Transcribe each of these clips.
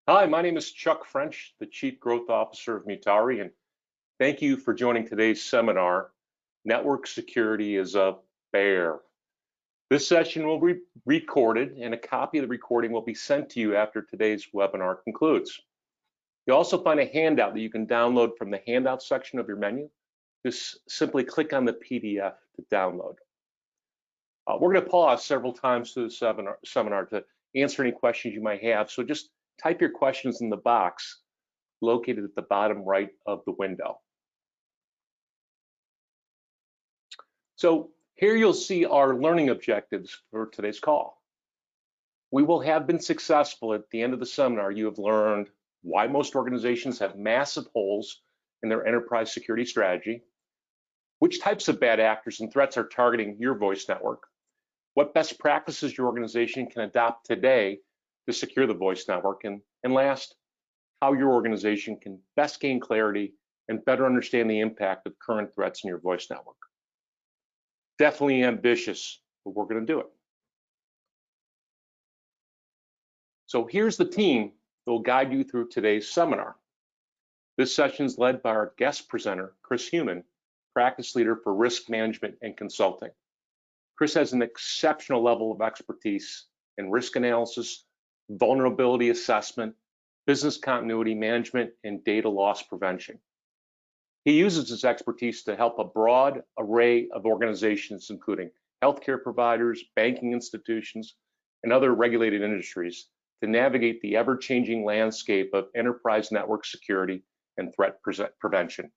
Hi, my name is Chuck French, the Chief Growth Officer of Mutari, and thank you for joining today's seminar, Network Security is a Bear. This session will be recorded, and a copy of the recording will be sent to you after today's webinar concludes. You'll also find a handout that you can download from the handout section of your menu. Just simply click on the PDF to download. We're going to pause several times through the seminar to answer any questions you might have, so just type your questions in the box located at the bottom right of the window. So here you'll see our learning objectives for today's call. We will have been successful. At the end of the seminar, you have learned why most organizations have massive holes in their enterprise security strategy, which types of bad actors and threats are targeting your voice network, what best practices your organization can adopt today to secure the voice network, and last, how your organization can best gain clarity and better understand the impact of current threats in your voice network. Definitely ambitious, but we're going to do it. So here's the team that will guide you through today's seminar. This session is led by our guest presenter, Chris Heumann, practice leader for risk management and consulting. Chris has an exceptional level of expertise in risk analysis, vulnerability assessment, business continuity management, and data loss prevention. He uses his expertise to help a broad array of organizations, including healthcare providers, banking institutions, and other regulated industries, to navigate the ever-changing landscape of enterprise network security and threat prevention.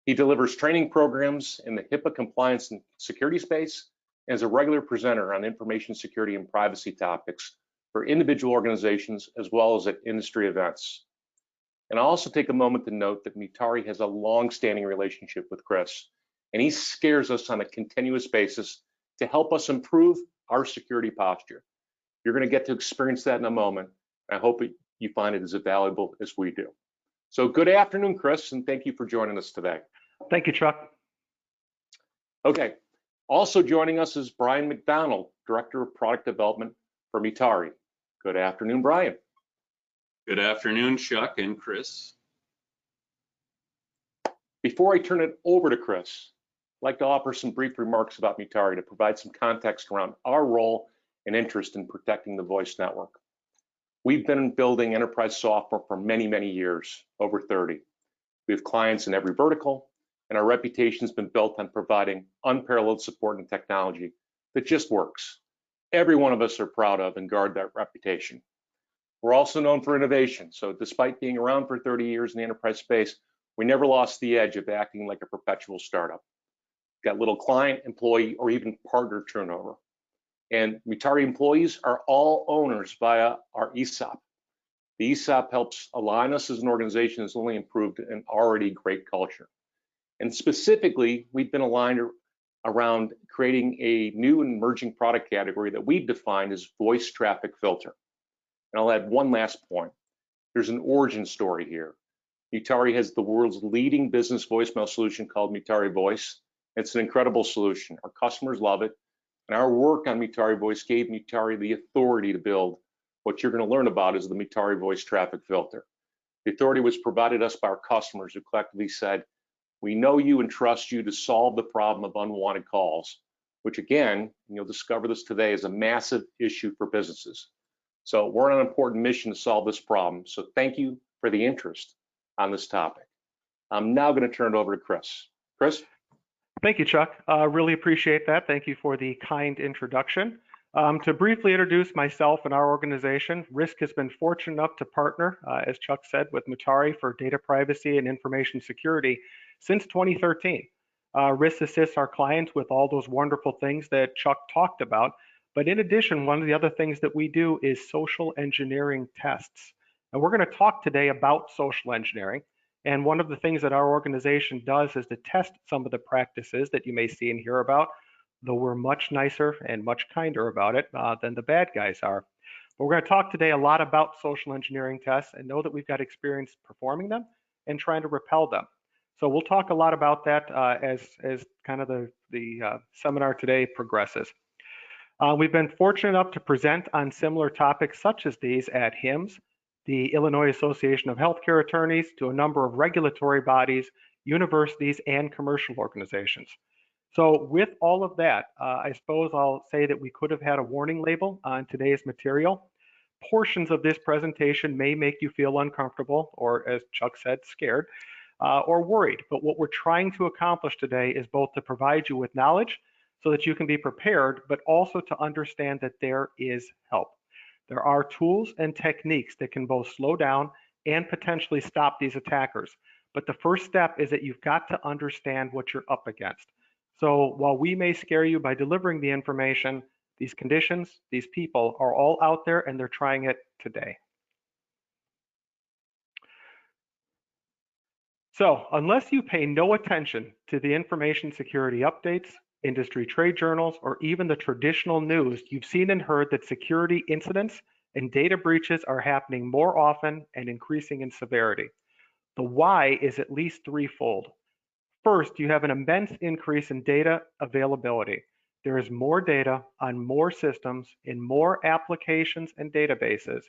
He delivers training programs in the HIPAA compliance and security space, and is a regular presenter on information security and privacy topics for individual organizations as well as at industry events. And I'll also take a moment to note that Mutari has a long-standing relationship with Chris, and he scares us on a continuous basis to help us improve our security posture. You're going to get to experience that in a moment. I hope you find it as valuable as we do. So good afternoon, Chris, and thank you for joining us today. Thank you, Chuck. Okay, also joining us is Brian McDonald, Director of Product Development for Mutari. Good afternoon, Brian. Good afternoon, Chuck and Chris. Before I turn it over to Chris, I'd like to offer some brief remarks about Mutari to provide some context around our role and interest in protecting the voice network. We've been building enterprise software for many, many years, over 30. We have clients in every vertical, and our reputation has been built on providing unparalleled support and technology that just works. Every one of us are proud of and guard that reputation. We're also known for innovation, so despite being around for 30 years in the enterprise space, we never lost the edge of acting like a perpetual startup. Got little client, employee, or even partner turnover. And Mutari employees are all owners via our ESOP. The ESOP helps align us as an organization that's only improved an already great culture. And specifically, we've been aligned around creating a new and emerging product category that we've defined as voice traffic filter. And I'll add one last point. There's an origin story here. Mutari has the world's leading business voicemail solution called Mutari Voice. It's an incredible solution. Our customers love it. And our work on Mutari Voice gave Mutari the authority to build what you're going to learn about is the Mutari Voice Traffic Filter. The authority was provided us by our customers who collectively said, we know you and trust you to solve the problem of unwanted calls, which again, and you'll discover this today, is a massive issue for businesses. So we're on an important mission to solve this problem. So thank you for the interest on this topic. I'm now going to turn it over to Chris. Chris? Thank you, Chuck. Really appreciate that. Thank you for the kind introduction. To briefly introduce myself and our organization, Risk has been fortunate enough to partner, as Chuck said, with Mutari for data privacy and information security since 2013. Risk assists our clients with all those wonderful things that Chuck talked about. But in addition, one of the other things that we do is social engineering tests. And we're going to talk today about social engineering. And one of the things that our organization does is to test some of the practices that you may see and hear about, though we're much nicer and much kinder about it than the bad guys are. But we're going to talk today a lot about social engineering tests and know that we've got experience performing them and trying to repel them. So we'll talk a lot about that as kind of the seminar today progresses. We've been fortunate enough to present on similar topics such as these at HIMSS, the Illinois Association of Healthcare Attorneys, to a number of regulatory bodies, universities, and commercial organizations. So with all of that, I suppose I'll say that we could have had a warning label on today's material. Portions of this presentation may make you feel uncomfortable, or as Chuck said, scared, or worried. But what we're trying to accomplish today is both to provide you with knowledge so that you can be prepared, but also to understand that there is help. There are tools and techniques that can both slow down and potentially stop these attackers. But the first step is that you've got to understand what you're up against. So while we may scare you by delivering the information, these conditions, these people are all out there and they're trying it today. So unless you pay no attention to the information security updates, industry trade journals, or even the traditional news, you've seen and heard that security incidents and data breaches are happening more often and increasing in severity. The why is at least threefold. First, you have an immense increase in data availability. There is more data on more systems in more applications and databases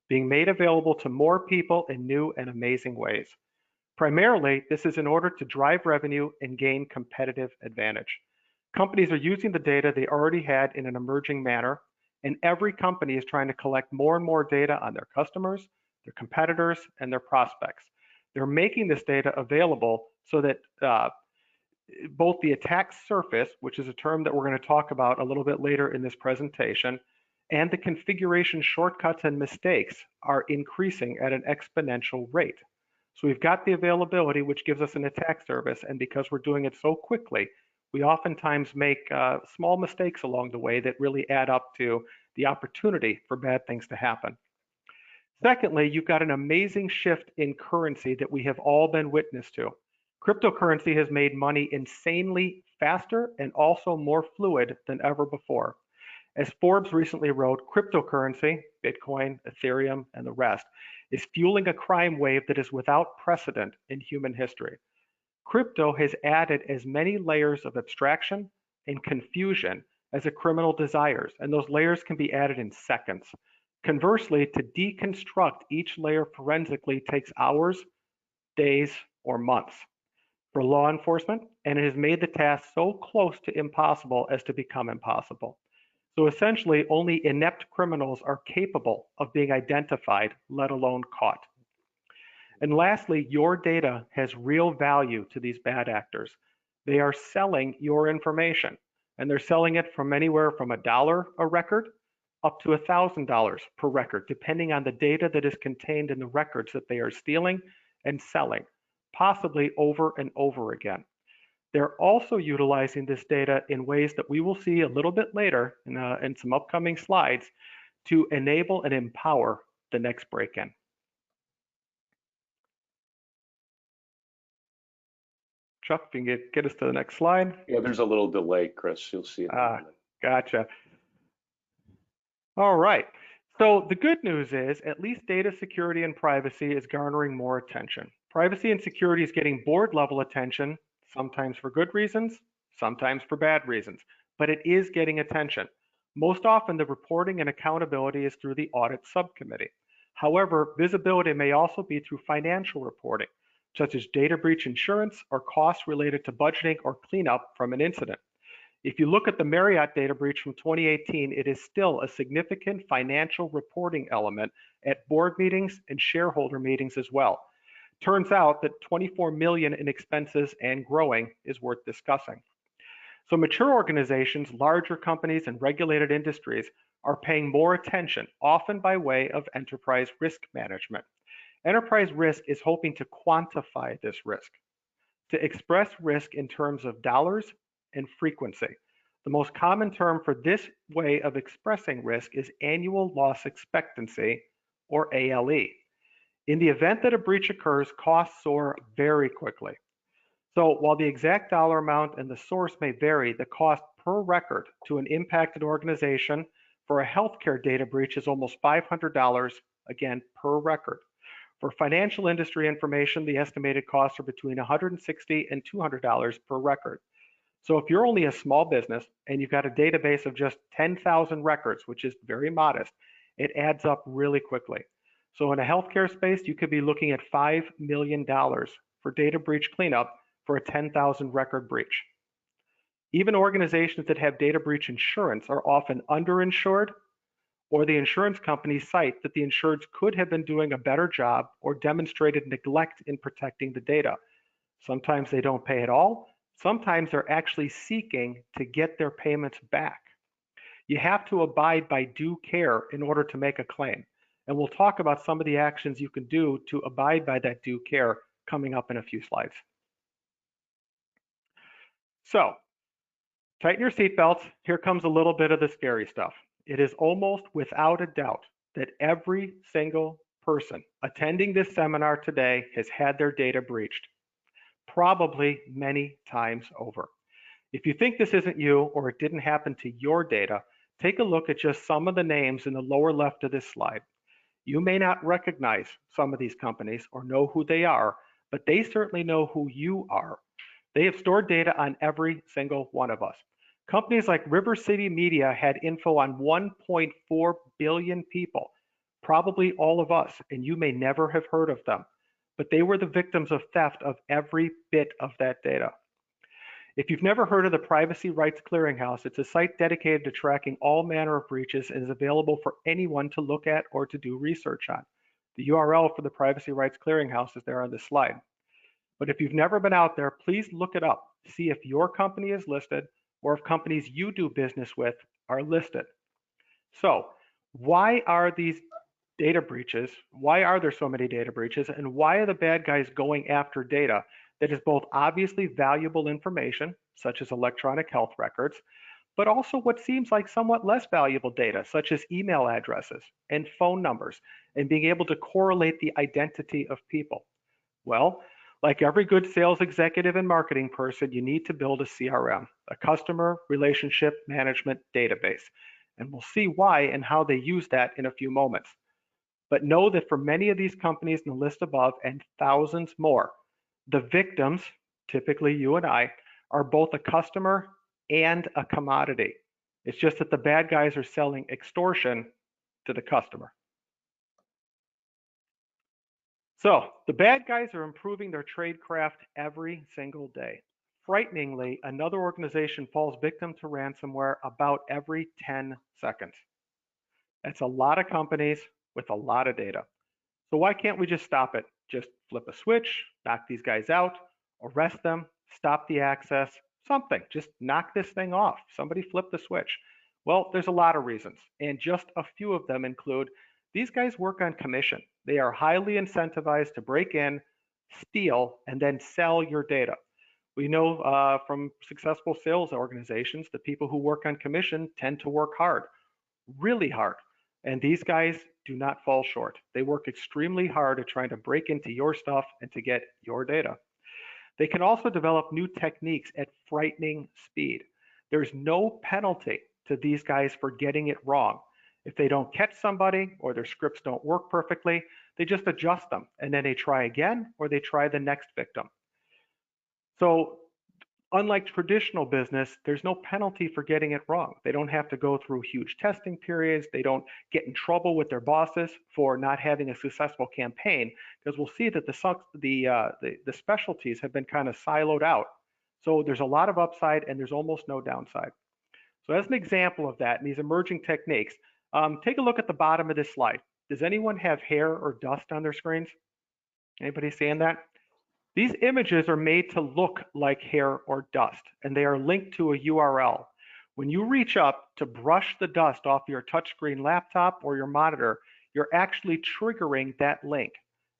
being made available to more people in new and amazing ways. Primarily, this is in order to drive revenue and gain competitive advantage. Companies are using the data they already had in an emerging manner, and every company is trying to collect more and more data on their customers, their competitors, and their prospects. They're making this data available so that both the attack surface, which is a term that we're going to talk about a little bit later in this presentation, and the configuration shortcuts and mistakes are increasing at an exponential rate. So we've got the availability, which gives us an attack surface, and because we're doing it so quickly, we oftentimes make small mistakes along the way that really add up to the opportunity for bad things to happen. Secondly, you've got an amazing shift in currency that we have all been witness to. Cryptocurrency has made money insanely faster and also more fluid than ever before. As Forbes recently wrote, cryptocurrency, Bitcoin, Ethereum, and the rest, is fueling a crime wave that is without precedent in human history. Crypto has added as many layers of abstraction and confusion as a criminal desires, and those layers can be added in seconds. Conversely, to deconstruct each layer forensically takes hours, days, or months for law enforcement, and it has made the task so close to impossible as to become impossible. So essentially, only inept criminals are capable of being identified, let alone caught. And lastly, your data has real value to these bad actors. They are selling your information, and they're selling it from anywhere from $1 a record up to $1,000 per record, depending on the data that is contained in the records that they are stealing and selling, possibly over and over again. They're also utilizing this data in ways that we will see a little bit later in some upcoming slides to enable and empower the next break-in. Chuck, if you can get us to the next slide. Yeah, there's a little delay, Chris. You'll see it. Gotcha. All right. So the good news is at least data security and privacy is garnering more attention. Privacy and security is getting board level attention, sometimes for good reasons, sometimes for bad reasons, but it is getting attention. Most often the reporting and accountability is through the audit subcommittee. However, visibility may also be through financial reporting, such as data breach insurance or costs related to budgeting or cleanup from an incident. If you look at the Marriott data breach from 2018, it is still a significant financial reporting element at board meetings and shareholder meetings as well. Turns out that 24 million in expenses and growing is worth discussing. So mature organizations, larger companies, and regulated industries are paying more attention, often by way of enterprise risk management. Enterprise risk is hoping to quantify this risk, to express risk in terms of dollars and frequency. The most common term for this way of expressing risk is annual loss expectancy, or ALE. In the event that a breach occurs, costs soar very quickly. So while the exact dollar amount and the source may vary, the cost per record to an impacted organization for a healthcare data breach is almost $500, again, per record. For financial industry information, the estimated costs are between $160 and $200 per record. So if you're only a small business and you've got a database of just 10,000 records, which is very modest, it adds up really quickly. So in a healthcare space, you could be looking at $5 million for data breach cleanup for a 10,000 record breach. Even organizations that have data breach insurance are often underinsured, or the insurance companies cite that the insureds could have been doing a better job or demonstrated neglect in protecting the data. Sometimes they don't pay at all. Sometimes they're actually seeking to get their payments back. You have to abide by due care in order to make a claim. And we'll talk about some of the actions you can do to abide by that due care coming up in a few slides. So, tighten your seatbelts. Here comes a little bit of the scary stuff. It is almost without a doubt that every single person attending this seminar today has had their data breached, probably many times over. If you think this isn't you or it didn't happen to your data, take a look at just some of the names in the lower left of this slide. You may not recognize some of these companies or know who they are, but they certainly know who you are. They have stored data on every single one of us. Companies like River City Media had info on 1.4 billion people, probably all of us, and you may never have heard of them, but they were the victims of theft of every bit of that data. If you've never heard of the Privacy Rights Clearinghouse, it's a site dedicated to tracking all manner of breaches and is available for anyone to look at or to do research on. The URL for the Privacy Rights Clearinghouse is there on this slide. But if you've never been out there, please look it up. See if your company is listed or if companies you do business with are listed. So, why are these data breaches? Why are there so many data breaches? And why are the bad guys going after data that is both obviously valuable information, such as electronic health records, but also what seems like somewhat less valuable data, such as email addresses and phone numbers, and being able to correlate the identity of people? Well, like every good sales executive and marketing person, you need to build a CRM, a customer relationship management database. And we'll see why and how they use that in a few moments. But know that for many of these companies in the list above and thousands more, the victims, typically you and I, are both a customer and a commodity. It's just that the bad guys are selling extortion to the customer. So the bad guys are improving their tradecraft every single day. Frighteningly, another organization falls victim to ransomware about every 10 seconds. That's a lot of companies with a lot of data. So why can't we just stop it? Just flip a switch, knock these guys out, arrest them, stop the access, something. Just knock this thing off. Somebody flip the switch. Well, there's a lot of reasons, and just a few of them include these guys work on commission. They are highly incentivized to break in, steal, and then sell your data. We know from successful sales organizations that people who work on commission tend to work hard, really hard. And these guys do not fall short. They work extremely hard at trying to break into your stuff and to get your data. They can also develop new techniques at frightening speed. There's no penalty to these guys for getting it wrong. If they don't catch somebody or their scripts don't work perfectly, they just adjust them and then they try again or they try the next victim. So unlike traditional business, there's no penalty for getting it wrong. They don't have to go through huge testing periods. They don't get in trouble with their bosses for not having a successful campaign, because we'll see that the specialties have been kind of siloed out. So there's a lot of upside and there's almost no downside. So as an example of that and these emerging techniques, take a look at the bottom of this slide. Does anyone have hair or dust on their screens? Anybody seeing that? These images are made to look like hair or dust, and they are linked to a URL. When you reach up to brush the dust off your touchscreen laptop or your monitor, you're actually triggering that link,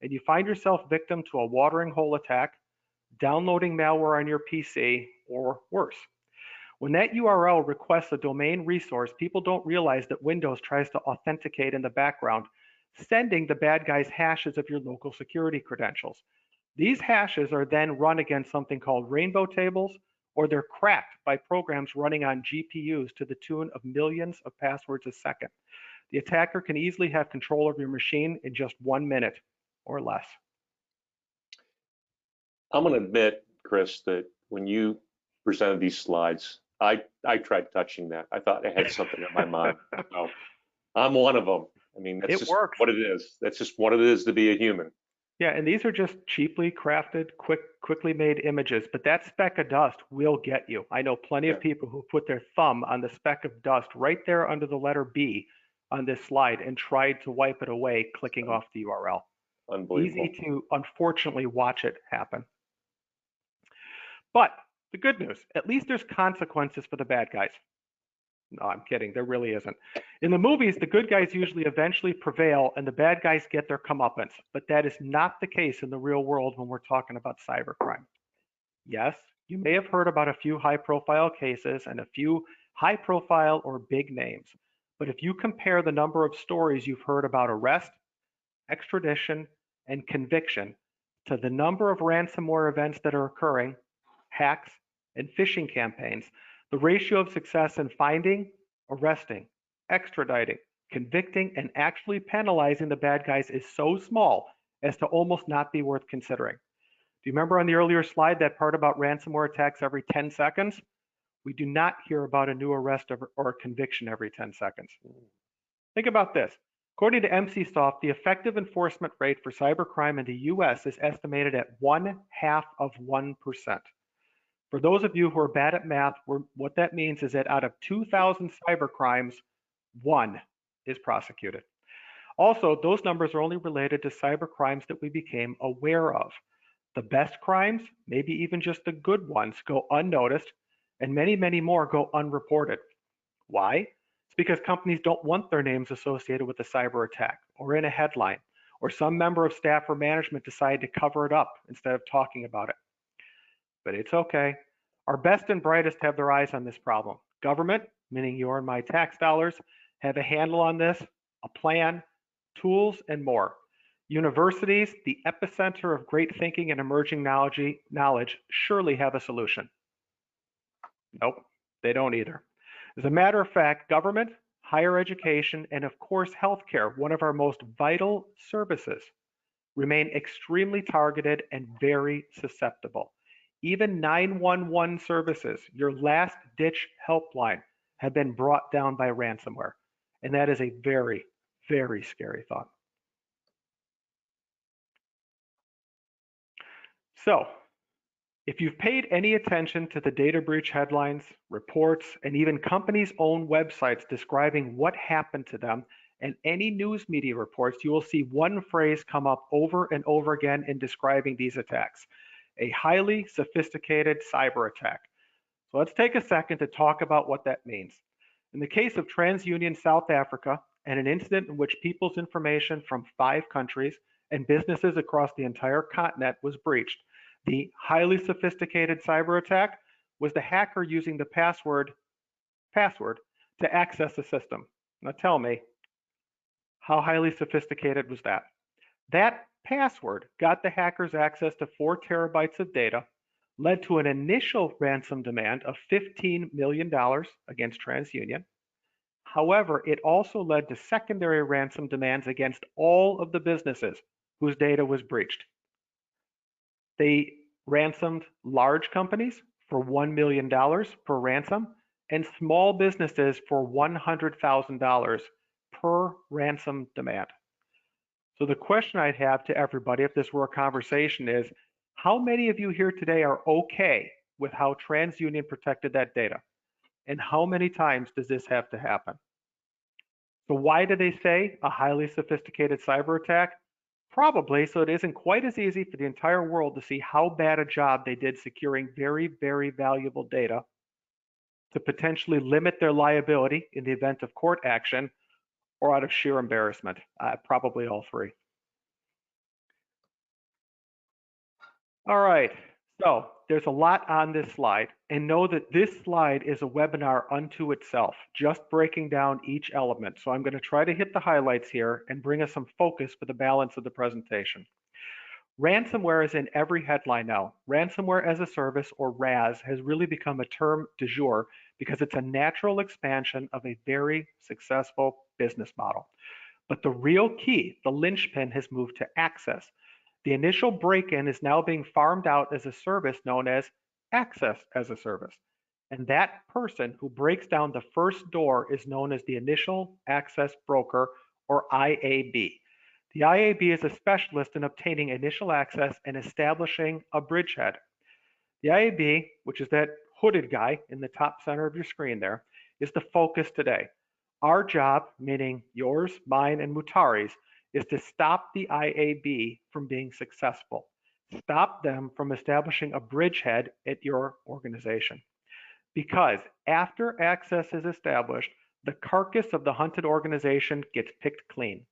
and you find yourself victim to a watering hole attack, downloading malware on your PC, or worse. When that URL requests a domain resource, people don't realize that Windows tries to authenticate in the background, sending the bad guys hashes of your local security credentials. These hashes are then run against something called rainbow tables, or they're cracked by programs running on GPUs to the tune of millions of passwords a second. The attacker can easily have control of your machine in just 1 minute or less. I'm going to admit, Chris, that when you presented these slides, I tried touching that. I thought I had something in my mind. So I'm one of them. mean, that's It just works. what it is. That's just what it is to be a human. Yeah, and these are just cheaply crafted, quickly made images, but that speck of dust will get you. I know plenty Yeah. of people who put their thumb on the speck of dust right there under the letter B on this slide and tried to wipe it away clicking off the URL. Unbelievable. Easy to, unfortunately, watch it happen. But the good news, at least there's consequences for the bad guys. No, I'm kidding. There really isn't. In the movies, the good guys usually eventually prevail and the bad guys get their comeuppance. But that is not the case in the real world when we're talking about cybercrime. Yes, you may have heard about a few high-profile cases and a few high-profile or big names. But if you compare the number of stories you've heard about arrest, extradition, and conviction to the number of ransomware events that are occurring, hacks, and phishing campaigns, the ratio of success in finding, arresting, extraditing, convicting, and actually penalizing the bad guys is so small as to almost not be worth considering. Do you remember on the earlier slide that part about ransomware attacks every 10 seconds? We do not hear about a new arrest or a conviction every 10 seconds. Think about this. According to MCSoft, the effective enforcement rate for cybercrime in the US is estimated at 0.5%. For those of you who are bad at math, what that means is that out of 2,000 cybercrimes, 1 is prosecuted. Also, those numbers are only related to cybercrimes that we became aware of. The best crimes, maybe even just the good ones, go unnoticed, and many, many more go unreported. Why? It's because companies don't want their names associated with a cyber attack or in a headline, or some member of staff or management decide to cover it up instead of talking about it. But it's okay. Our best and brightest have their eyes on this problem. Government, meaning your and my tax dollars, have a handle on this, a plan, tools, and more. Universities, the epicenter of great thinking and emerging knowledge, surely have a solution. Nope, they don't either. As a matter of fact, government, higher education, and of course healthcare, one of our most vital services, remain extremely targeted and very susceptible. Even 911 services, your last ditch helpline, have been brought down by ransomware. And that is a very, very scary thought. So, if you've paid any attention to the data breach headlines, reports, and even companies' own websites describing what happened to them, and any news media reports, you will see one phrase come up over and over again in describing these attacks: a highly sophisticated cyber attack. So let's take a second to talk about what that means. In the case of TransUnion South Africa, and an incident in which people's information from 5 countries and businesses across the entire continent was breached, the highly sophisticated cyber attack was the hacker using the password to access the system. Now tell me, how highly sophisticated was that? That password got the hackers access to 4 terabytes of data, led to an initial ransom demand of $15 million against TransUnion. However, it also led to secondary ransom demands against all of the businesses whose data was breached. They ransomed large companies for $1 million per ransom and small businesses for $100,000 per ransom demand. So the question I'd have to everybody, if this were a conversation, is how many of you here today are okay with how TransUnion protected that data? And how many times does this have to happen? So why do they say a highly sophisticated cyber attack? Probably so it isn't quite as easy for the entire world to see how bad a job they did securing very, very valuable data to potentially limit their liability in the event of court action or out of sheer embarrassment. Probably all 3. All right, so there's a lot on this slide, and know that this slide is a webinar unto itself, just breaking down each element. So I'm going to try to hit the highlights here and bring us some focus for the balance of the presentation. Ransomware is in every headline now. Ransomware as a service, or RAS, has really become a term du jour because it's a natural expansion of a very successful business model. But the real key, the linchpin, has moved to access. The initial break-in is now being farmed out as a service known as access as a service. And that person who breaks down the first door is known as the initial access broker, or IAB. The IAB is a specialist in obtaining initial access and establishing a bridgehead. The IAB, which is that hooded guy in the top center of your screen there, is the focus today. Our job, meaning yours, mine, and Mutari's, is to stop the IAB from being successful. Stop them from establishing a bridgehead at your organization. Because after access is established, the carcass of the hunted organization gets picked clean.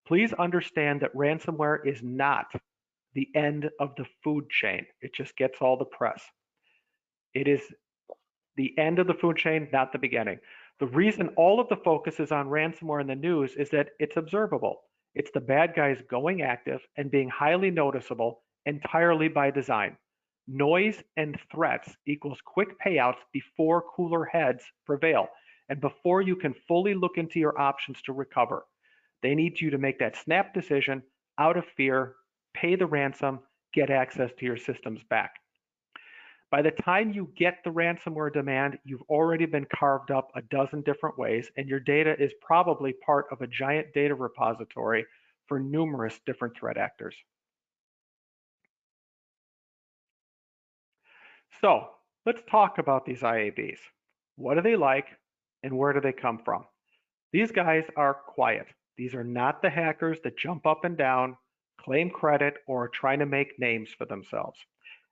Please understand that ransomware is not the end of the food chain. It just gets all the press. It is the end of the food chain, not the beginning. The reason all of the focus is on ransomware in the news is that it's observable. It's the bad guys going active and being highly noticeable entirely by design. Noise and threats equals quick payouts before cooler heads prevail and before you can fully look into your options to recover. They need you to make that snap decision out of fear, pay the ransom, get access to your systems back. By the time you get the ransomware demand, you've already been carved up a dozen different ways, and your data is probably part of a giant data repository for numerous different threat actors. So let's talk about these IABs. What are they like, and where do they come from? These guys are quiet. These are not the hackers that jump up and down, claim credit, or are trying to make names for themselves.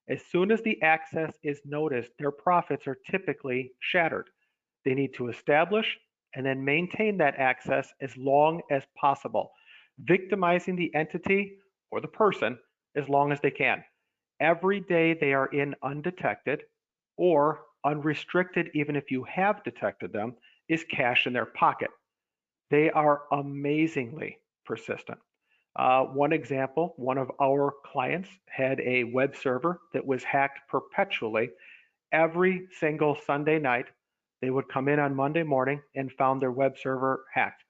As soon as the access is noticed, their profits are typically shattered. They need to establish and then maintain that access as long as possible, victimizing the entity or the person as long as they can. Every day they are in undetected or unrestricted, even if you have detected them, is cash in their pocket. They are amazingly persistent. One example, one of our clients had a web server that was hacked perpetually. Every single Sunday night, they would come in on Monday morning and found their web server hacked.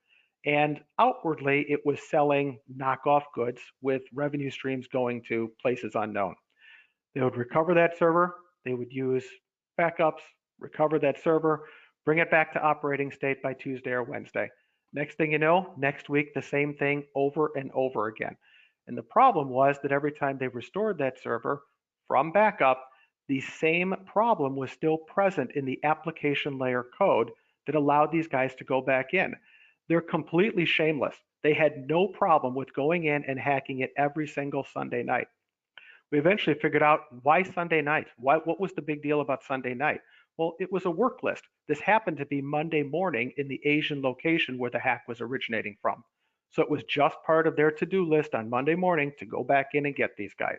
And outwardly, it was selling knockoff goods with revenue streams going to places unknown. They would recover that server, they would use backups, recover that server, bring it back to operating state by Tuesday or Wednesday. Next thing you know, next week, the same thing over and over again. And the problem was that every time they restored that server from backup, the same problem was still present in the application layer code that allowed these guys to go back in. They're completely shameless. They had no problem with going in and hacking it every single Sunday night. We eventually figured out why Sunday night. What was the big deal about Sunday night? Well, it was a work list. This happened to be Monday morning in the Asian location where the hack was originating from. So it was just part of their to-do list on Monday morning to go back in and get these guys.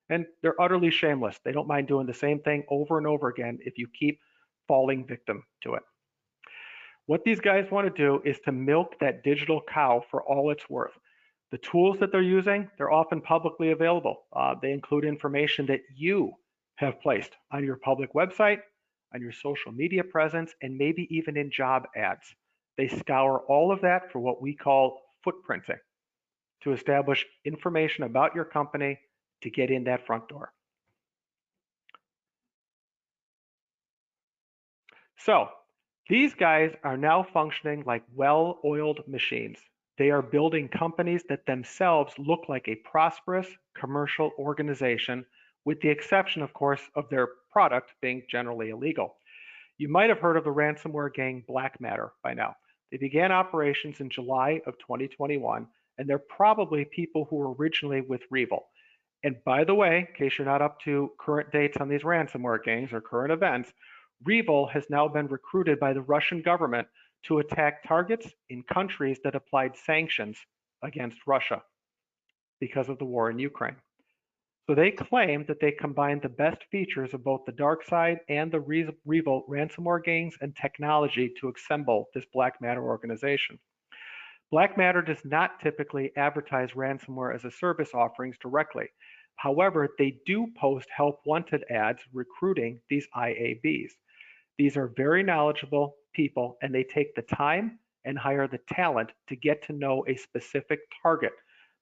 And they're utterly shameless. They don't mind doing the same thing over and over again if you keep falling victim to it. What these guys want to do is to milk that digital cow for all it's worth. The tools that they're using, they're often publicly available. They include information that you have placed on your public website, on your social media presence, and maybe even in job ads. They scour all of that for what we call footprinting, to establish information about your company to get in that front door. So these guys are now functioning like well-oiled machines. They are building companies that themselves look like a prosperous commercial organization, with the exception, of course, of their product being generally illegal. You might have heard of the ransomware gang Black Matter by now. They began operations in July of 2021, and they're probably people who were originally with REvil. And by the way, in case you're not up to current dates on these ransomware gangs or current events, REvil has now been recruited by the Russian government to attack targets in countries that applied sanctions against Russia because of the war in Ukraine. So they claim that they combine the best features of both the dark side and the REvil ransomware gangs and technology to assemble this Black Matter organization. Black Matter does not typically advertise ransomware as a service offerings directly. However, they do post help wanted ads recruiting these IABs. These are very knowledgeable people, and they take the time and hire the talent to get to know a specific target.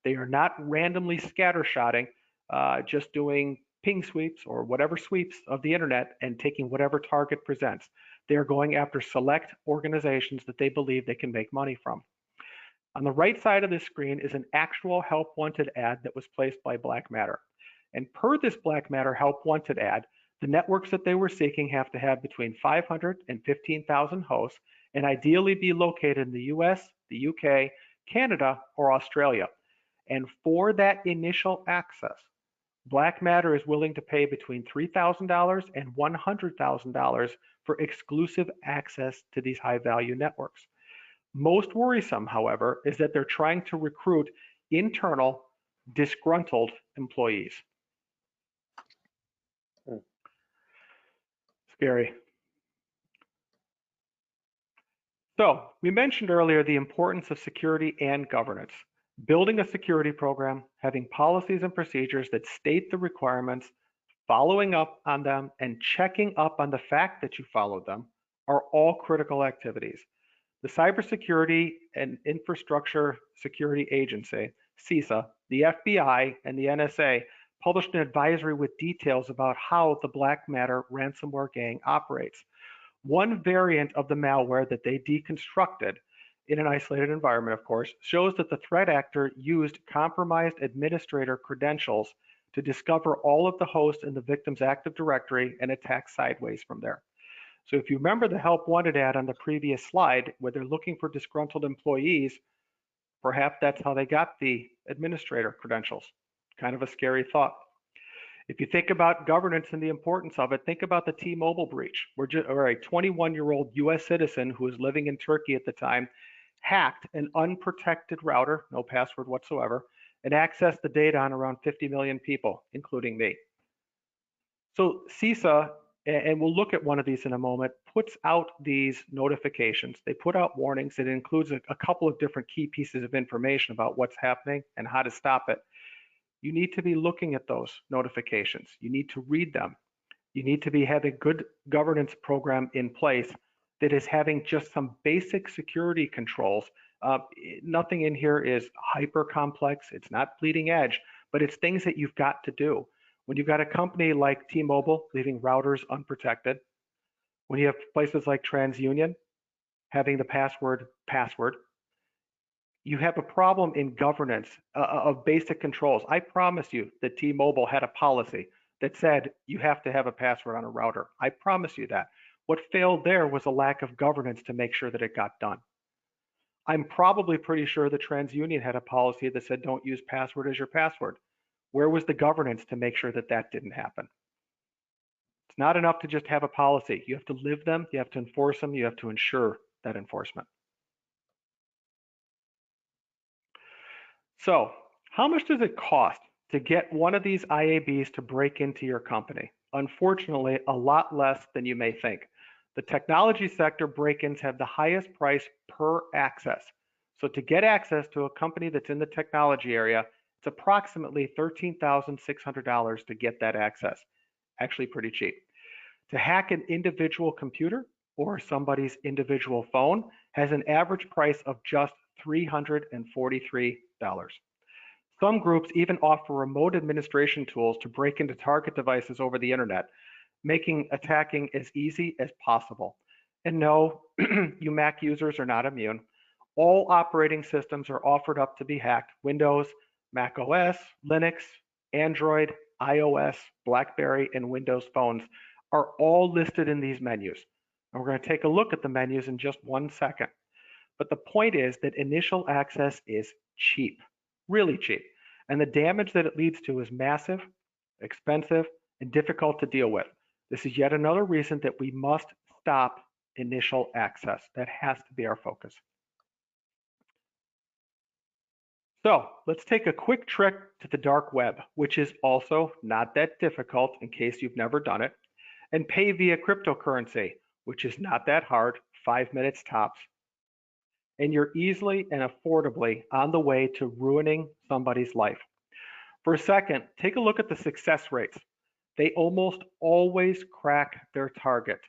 They are not randomly scattershotting, just doing ping sweeps or whatever sweeps of the internet and taking whatever target presents. They are going after select organizations that they believe they can make money from. On the right side of this screen is an actual help wanted ad that was placed by Black Matter. And per this Black Matter help wanted ad, the networks that they were seeking have to have between 500 and 15,000 hosts and ideally be located in the US, the UK, Canada, or Australia. And for that initial access, Black Matter is willing to pay between $3,000 and $100,000 for exclusive access to these high-value networks. Most worrisome, however, is that they're trying to recruit internal, disgruntled employees. Scary. So we mentioned earlier the importance of security and governance. Building a security program, having policies and procedures that state the requirements, following up on them, and checking up on the fact that you followed them are all critical activities. The Cybersecurity and Infrastructure Security Agency, CISA, the FBI, and the NSA published an advisory with details about how the Black Matter ransomware gang operates. One variant of the malware that they deconstructed in an isolated environment, of course, shows that the threat actor used compromised administrator credentials to discover all of the hosts in the victim's Active Directory and attack sideways from there. So if you remember the help wanted ad on the previous slide where they're looking for disgruntled employees, perhaps that's how they got the administrator credentials. Kind of a scary thought. If you think about governance and the importance of it, think about the T-Mobile breach, where a 21-year-old US citizen who was living in Turkey at the time hacked an unprotected router, no password whatsoever, and accessed the data on around 50 million people, including me. So CISA, and we'll look at one of these in a moment, puts out these notifications. They put out warnings. It includes a couple of different key pieces of information about what's happening and how to stop it. You need to be looking at those notifications. You need to read them. You need to be having a good governance program in place that is having just some basic security controls. Nothing in here is hyper complex. It's not bleeding edge, but it's things that you've got to do. When you've got a company like T-Mobile leaving routers unprotected, when you have places like TransUnion having the password, you have a problem in governance of basic controls. I promise you that T-Mobile had a policy that said you have to have a password on a router. I promise you that. What failed there was a lack of governance to make sure that it got done. I'm probably pretty sure that TransUnion had a policy that said don't use password as your password. Where was the governance to make sure that that didn't happen? It's not enough to just have a policy. You have to live them, you have to enforce them, you have to ensure that enforcement. So, how much does it cost to get one of these IABs to break into your company? Unfortunately, a lot less than you may think. The technology sector break-ins have the highest price per access. So to get access to a company that's in the technology area, it's approximately $13,600 to get that access. Actually pretty cheap. To hack an individual computer or somebody's individual phone has an average price of just $343. Some groups even offer remote administration tools to break into target devices over the internet, making attacking as easy as possible. And no, you Mac users are not immune. All operating systems are offered up to be hacked. Windows, Mac OS, Linux, Android, iOS, BlackBerry, and Windows phones are all listed in these menus. And we're going to take a look at the menus in just 1 second. But the point is that initial access is cheap, really cheap. And the damage that it leads to is massive, expensive, and difficult to deal with. This is yet another reason that we must stop initial access. That has to be our focus. So let's take a quick trip to the dark web, which is also not that difficult in case you've never done it, and pay via cryptocurrency, which is not that hard, 5 minutes tops. And you're easily and affordably on the way to ruining somebody's life. For a second, take a look at the success rates. They almost always crack their target.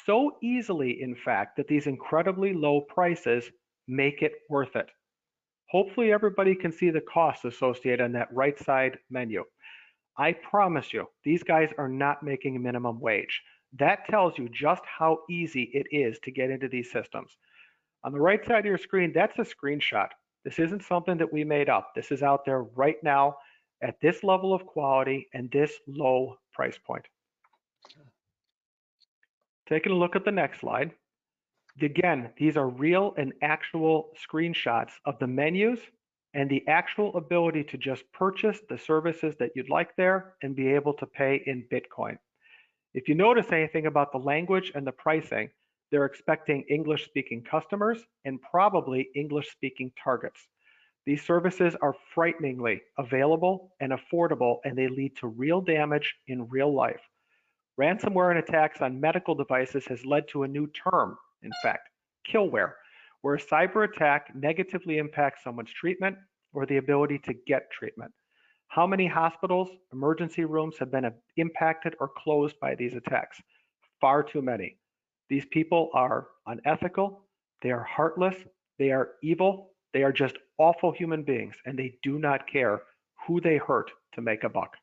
So easily, in fact, that these incredibly low prices make it worth it. Hopefully everybody can see the costs associated on that right side menu. I promise you, these guys are not making minimum wage. That tells you just how easy it is to get into these systems. On the right side of your screen, that's a screenshot. This isn't something that we made up. This is out there right now at this level of quality and this low price point. Taking a look at the next slide. Again, these are real and actual screenshots of the menus and the actual ability to just purchase the services that you'd like there and be able to pay in Bitcoin. If you notice anything about the language and the pricing, they're expecting English-speaking customers and probably English-speaking targets. These services are frighteningly available and affordable, and they lead to real damage in real life. Ransomware and attacks on medical devices has led to a new term, in fact, killware, where a cyber attack negatively impacts someone's treatment or the ability to get treatment. How many hospitals, emergency rooms have been impacted or closed by these attacks? Far too many. These people are unethical, they are heartless, they are evil, they are just awful human beings, and they do not care who they hurt to make a buck.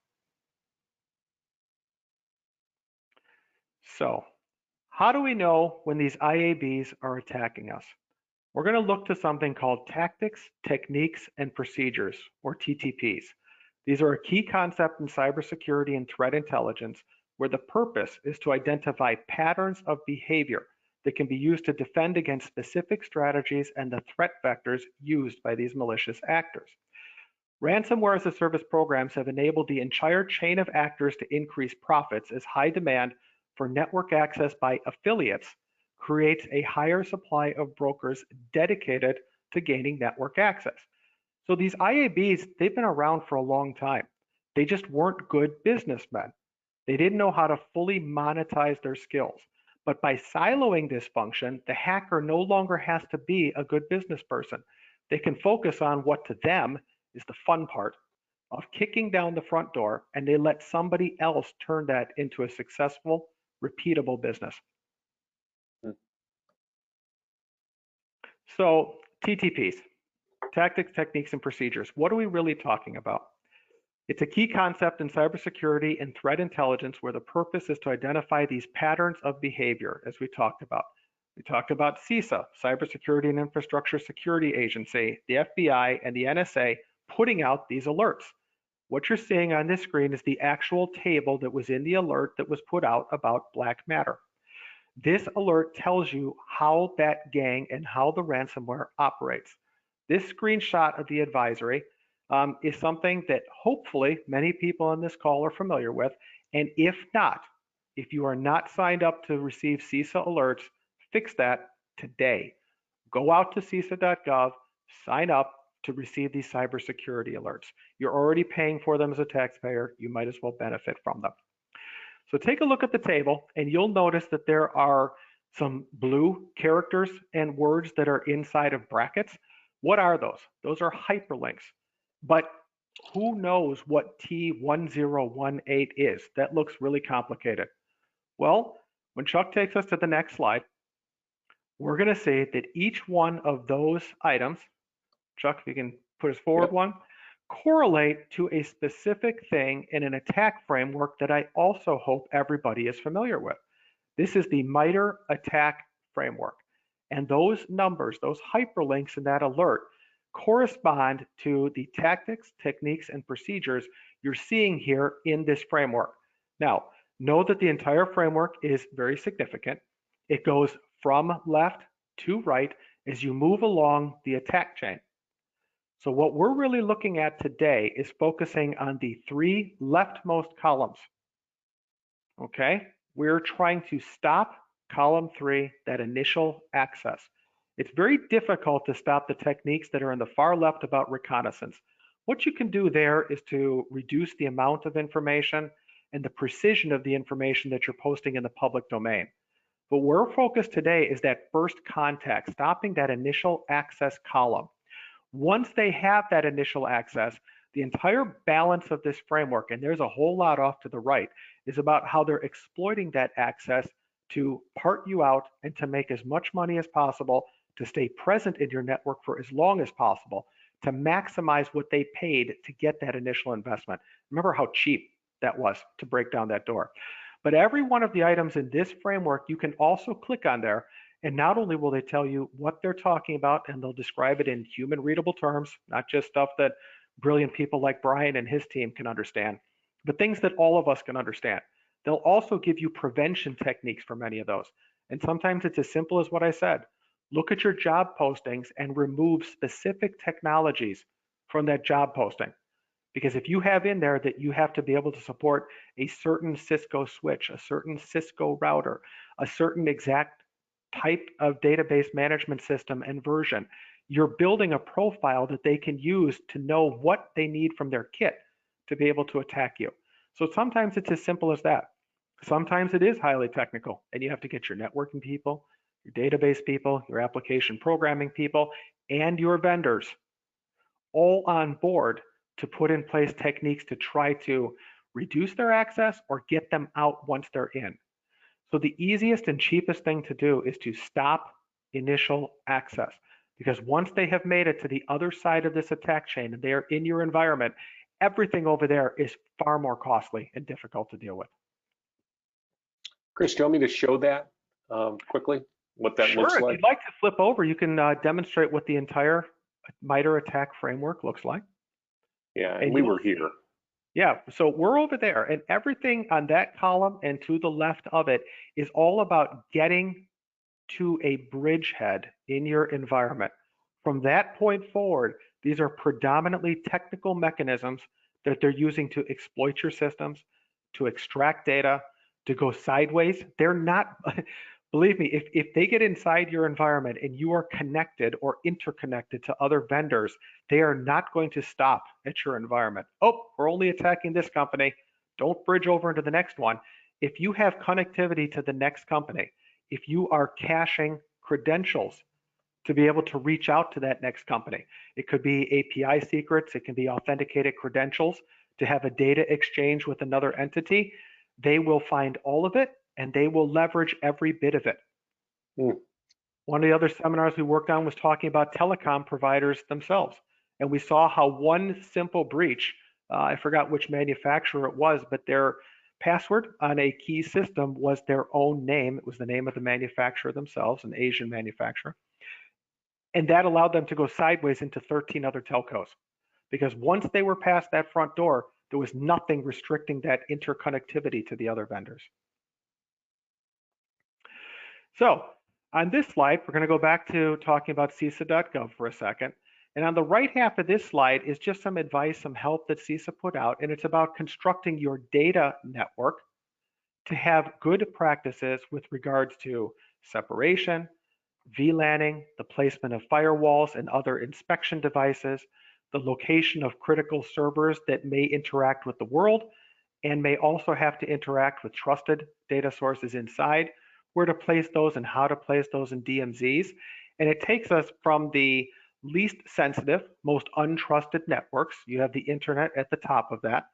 So, how do we know when these IABs are attacking us? We're going to look to something called tactics, techniques, and procedures, or TTPs. These are a key concept in cybersecurity and threat intelligence, where the purpose is to identify patterns of behavior that can be used to defend against specific strategies and the threat vectors used by these malicious actors. Ransomware as a service programs have enabled the entire chain of actors to increase profits as high demand for network access by affiliates creates a higher supply of brokers dedicated to gaining network access. So these IABs, they've been around for a long time. They just weren't good businessmen. They didn't know how to fully monetize their skills. But by siloing this function, the hacker no longer has to be a good business person. They can focus on what to them is the fun part of kicking down the front door, and they let somebody else turn that into a successful, repeatable business. So TTPs, tactics, techniques, and procedures. What are we really talking about? It's a key concept in cybersecurity and threat intelligence where the purpose is to identify these patterns of behavior, as we talked about. We talked about CISA, Cybersecurity and Infrastructure Security Agency, the FBI, and the NSA putting out these alerts. What you're seeing on this screen is the actual table that was in the alert that was put out about black matter. This alert tells you how that gang and how the ransomware operates. This screenshot of the advisory is something that hopefully many people on this call are familiar with. And if not, if you are not signed up to receive CISA alerts, fix that today. Go out to CISA.gov, sign up to receive these cybersecurity alerts. You're already paying for them as a taxpayer. You might as well benefit from them. So take a look at the table and you'll notice that there are some blue characters and words that are inside of brackets. What are those? Those are hyperlinks. But who knows what T1018 is? That looks really complicated. Well, when Chuck takes us to the next slide, we're going to see that each one of those items, Chuck, if you can put us forward one, correlate to a specific thing in an attack framework that I also hope everybody is familiar with. This is the MITRE attack framework. And those numbers, those hyperlinks in that alert, correspond to the tactics, techniques, and procedures you're seeing here in this framework. Now, know that the entire framework is very significant. It goes from left to right as you move along the attack chain. So what we're really looking at today is focusing on the three leftmost columns. Okay, we're trying to stop column 3, that initial access. It's very difficult to stop the techniques that are in the far left about reconnaissance. What you can do there is to reduce the amount of information and the precision of the information that you're posting in the public domain. But where we're focused today is that first contact, stopping that initial access column. Once they have that initial access, the entire balance of this framework, and there's a whole lot off to the right, is about how they're exploiting that access to part you out and to make as much money as possible, to stay present in your network for as long as possible, to maximize what they paid to get that initial investment. Remember how cheap that was to break down that door. But every one of the items in this framework, you can also click on there And not only will they tell you what they're talking about, and they'll describe it in human readable terms, not just stuff that brilliant people like Brian and his team can understand, but things that all of us can understand. They'll also give you prevention techniques for many of those. And sometimes it's as simple as what I said. Look at your job postings and remove specific technologies from that job posting. Because if you have in there that you have to be able to support a certain Cisco switch, a certain Cisco router, a certain exact type of database management system and version, you're building a profile that they can use to know what they need from their kit to be able to attack you. So sometimes it's as simple as that. Sometimes it is highly technical, and you have to get your networking people, your database people, your application programming people, and your vendors all on board to put in place techniques to try to reduce their access or get them out once they're in. So the easiest and cheapest thing to do is to stop initial access, because once they have made it to the other side of this attack chain and they are in your environment, everything over there is far more costly and difficult to deal with. Chris, do you want me to show that quickly, what that looks Sure, if like? you'd like to flip over, you can demonstrate what the entire MITRE attack framework looks like. Yeah, and we were here. Yeah, so we're over there, and everything on that column and to the left of it is all about getting to a bridgehead in your environment. From that point forward, these are predominantly technical mechanisms that they're using to exploit your systems, to extract data, to go sideways. They're not, believe me, if they get inside your environment and you are connected or interconnected to other vendors, they are not going to stop at your environment. Oh, we're only attacking this company. Don't bridge over into the next one. If you have connectivity to the next company, if you are caching credentials to be able to reach out to that next company, it could be API secrets, it can be authenticated credentials to have a data exchange with another entity, they will find all of it and they will leverage every bit of it. One of the other seminars we worked on was talking about telecom providers themselves. And we saw how one simple breach, I forgot which manufacturer it was, but their password on a key system was their own name. It was the name of the manufacturer themselves, an Asian manufacturer. And that allowed them to go sideways into 13 other telcos. Because once they were past that front door, there was nothing restricting that interconnectivity to the other vendors. So on this slide, we're going to go back to talking about CISA.gov for a second. And on the right half of this slide is just some advice, some help that CISA put out, and it's about constructing your data network to have good practices with regards to separation, VLANing, the placement of firewalls and other inspection devices, the location of critical servers that may interact with the world and may also have to interact with trusted data sources inside, where to place those and how to place those in DMZs. And it takes us from the least sensitive, most untrusted networks, you have the internet at the top of that,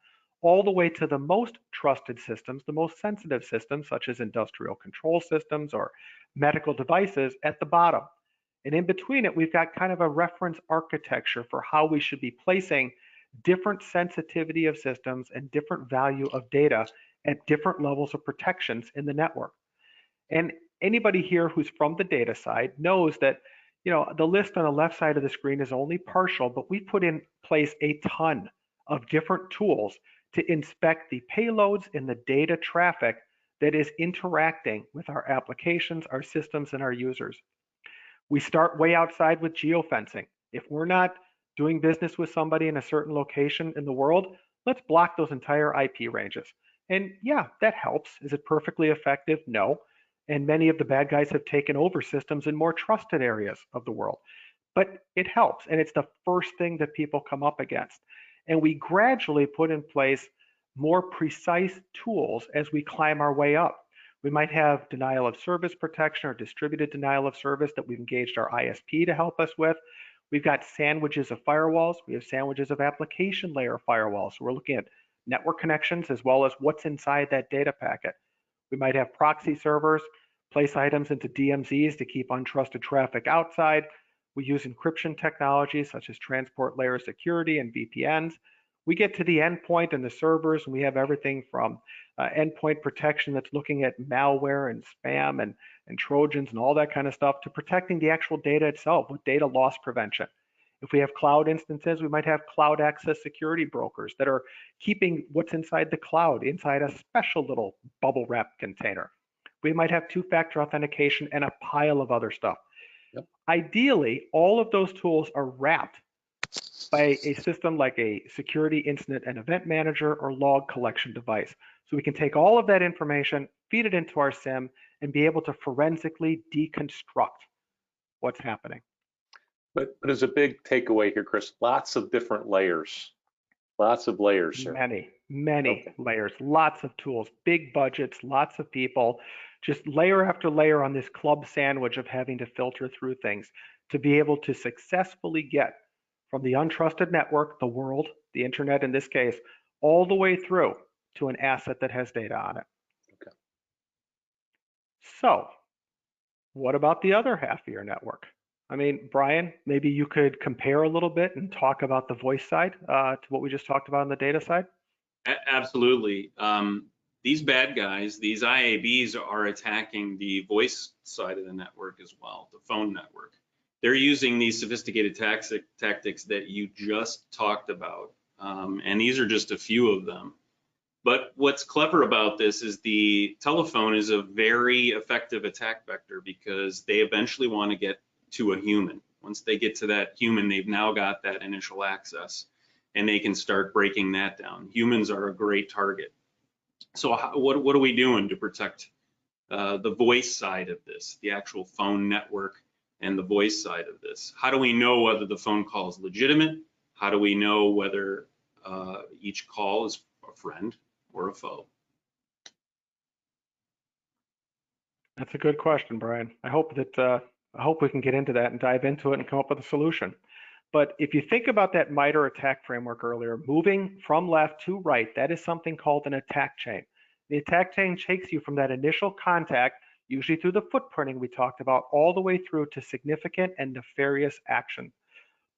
all the way to the most trusted systems, the most sensitive systems, such as industrial control systems or medical devices at the bottom. And in between it, we've got kind of a reference architecture for how we should be placing different sensitivity of systems and different value of data at different levels of protections in the network. And anybody here who's from the data side knows that, the list on the left side of the screen is only partial, but we put in place a ton of different tools to inspect the payloads and the data traffic that is interacting with our applications, our systems, and our users. We start way outside with geofencing. If we're not doing business with somebody in a certain location in the world, let's block those entire IP ranges. And yeah, that helps. Is it perfectly effective? No. And many of the bad guys have taken over systems in more trusted areas of the world. But it helps, and it's the first thing that people come up against. And we gradually put in place more precise tools as we climb our way up. We might have denial of service protection or distributed denial of service that we've engaged our ISP to help us with. We've got sandwiches of firewalls. We have sandwiches of application layer firewalls. So we're looking at network connections as well as what's inside that data packet. We might have proxy servers, place items into DMZs to keep untrusted traffic outside. We use encryption technologies such as transport layer security and VPNs. We get to the endpoint and the servers, and we have everything from endpoint protection that's looking at malware and spam and and Trojans and all that kind of stuff to protecting the actual data itself with data loss prevention. If we have cloud instances, we might have cloud access security brokers that are keeping what's inside the cloud inside a special little bubble wrap container. We might have two-factor authentication and a pile of other stuff. Yep. Ideally, all of those tools are wrapped by a system like a security incident and event manager or log collection device. So we can take all of that information, feed it into our SIM, and be able to forensically deconstruct what's happening. But there's a big takeaway here, Chris. Lots of different layers. Lots of layers here. Many layers, lots of tools, big budgets, lots of people, just layer after layer on this club sandwich of having to filter through things to be able to successfully get from the untrusted network, the world, the internet in this case, all the way through to an asset that has data on it. Okay. So what about the other half of your network? I mean, Brian, maybe you could compare a little bit and talk about the voice side to what we just talked about on the data side. Absolutely. These bad guys, these IABs, are attacking the voice side of the network as well, the phone network. They're using these sophisticated tactics that you just talked about, and these are just a few of them. But what's clever about this is the telephone is a very effective attack vector because they eventually want to get to a human. Once they get to that human, they've now got that initial access, and they can start breaking that down. Humans are a great target. So what are we doing to protect the voice side of this, the actual phone network and the voice side of this? How do we know whether the phone call is legitimate? How do we know whether each call is a friend or a foe? That's a good question, Brian. I hope we can get into that and dive into it and come up with a solution. But if you think about that MITRE attack framework earlier, moving from left to right, that is something called an attack chain. The attack chain takes you from that initial contact, usually through the footprinting we talked about, all the way through to significant and nefarious action.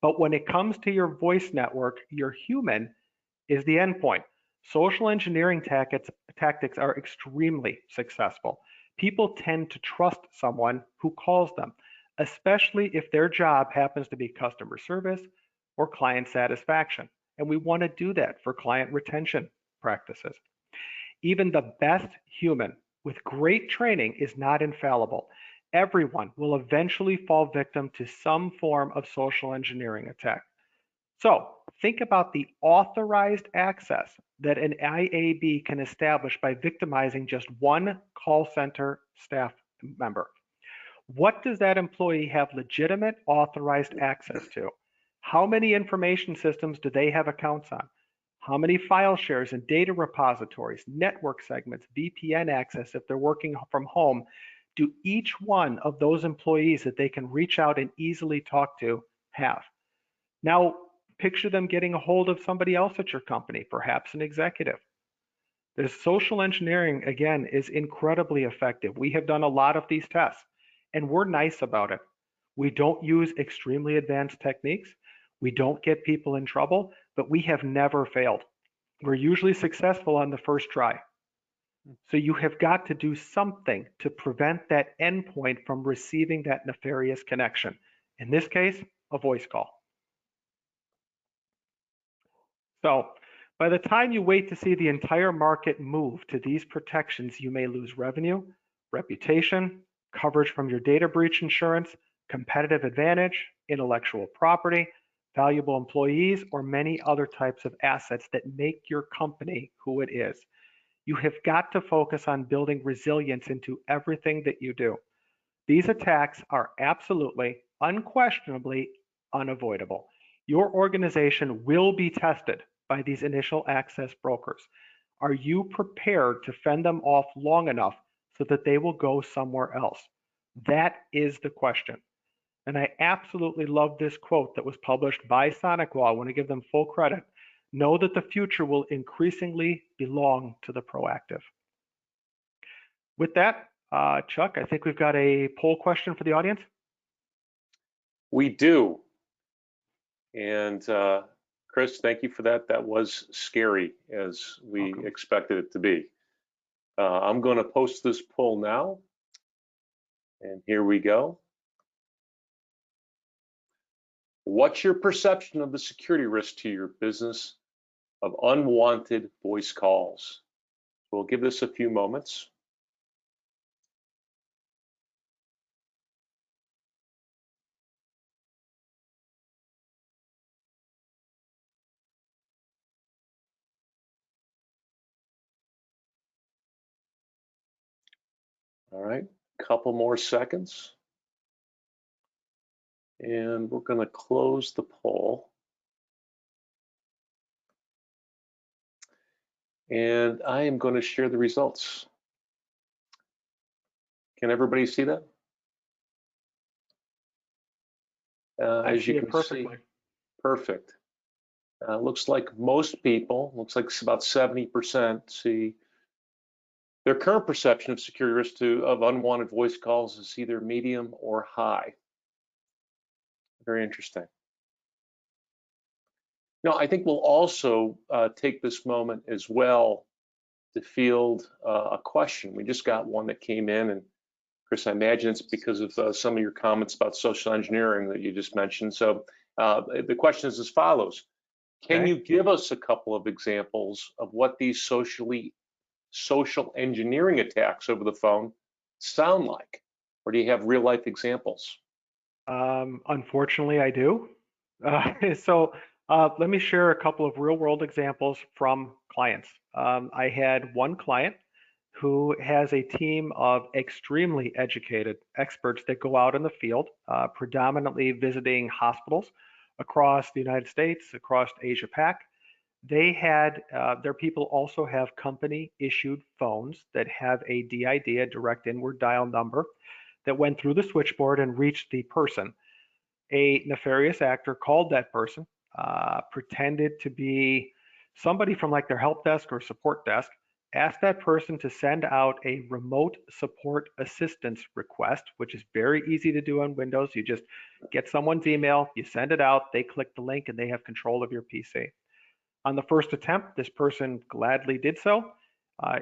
But when it comes to your voice network, your human is the endpoint. Social engineering tactics are extremely successful. People tend to trust someone who calls them, especially if their job happens to be customer service or client satisfaction. And we want to do that for client retention practices. Even the best human with great training is not infallible. Everyone will eventually fall victim to some form of social engineering attack. So think about the authorized access that an IAB can establish by victimizing just one call center staff member. What does that employee have legitimate authorized access to? How many information systems do they have accounts on? How many file shares and data repositories, network segments, VPN access if they're working from home, do each one of those employees that they can reach out and easily talk to have? Now, picture them getting a hold of somebody else at your company, perhaps an executive. The social engineering, again, is incredibly effective. We have done a lot of these tests, and we're nice about it. We don't use extremely advanced techniques. We don't get people in trouble, but we have never failed. We're usually successful on the first try. So you have got to do something to prevent that endpoint from receiving that nefarious connection. In this case, a voice call. So by the time you wait to see the entire market move to these protections, you may lose revenue, reputation, coverage from your data breach insurance, competitive advantage, intellectual property, valuable employees, or many other types of assets that make your company who it is. You have got to focus on building resilience into everything that you do. These attacks are absolutely, unquestionably unavoidable. Your organization will be tested by these initial access brokers. Are you prepared to fend them off long enough so that they will go somewhere else? That is the question. And I absolutely love this quote that was published by SonicWall. I want to give them full credit. Know that the future will increasingly belong to the proactive. With that, Chuck, I think we've got a poll question for the audience. We do. And Chris, thank you for that. That was scary as we expected it to be. I'm going to post this poll now. And here we go. What's your perception of the security risk to your business of unwanted voice calls? We'll give this a few moments. All right, couple more seconds. And we're going to close the poll. And I am going to share the results. Can everybody see that? As you can see, perfect. Looks like most people, looks like about 70% see their current perception of security risk of unwanted voice calls is either medium or high. Very interesting. Now, I think we'll also take this moment as well to field a question. We just got one that came in, and Chris, I imagine it's because of some of your comments about social engineering that you just mentioned. So the question is as follows. Can you give us a couple of examples of what these social engineering attacks over the phone sound like? Or do you have real life examples? Unfortunately, I do. Let me share a couple of real world examples from clients. I had one client who has a team of extremely educated experts that go out in the field, predominantly visiting hospitals across the United States, across Asia Pac. They had, their people also have company issued phones that have a DID, a direct inward dial number, that went through the switchboard and reached the person. A nefarious actor called that person, pretended to be somebody from like their help desk or support desk, asked that person to send out a remote support assistance request, which is very easy to do on Windows. You just get someone's email, you send it out, they click the link, and they have control of your PC. On the first attempt, this person gladly did so,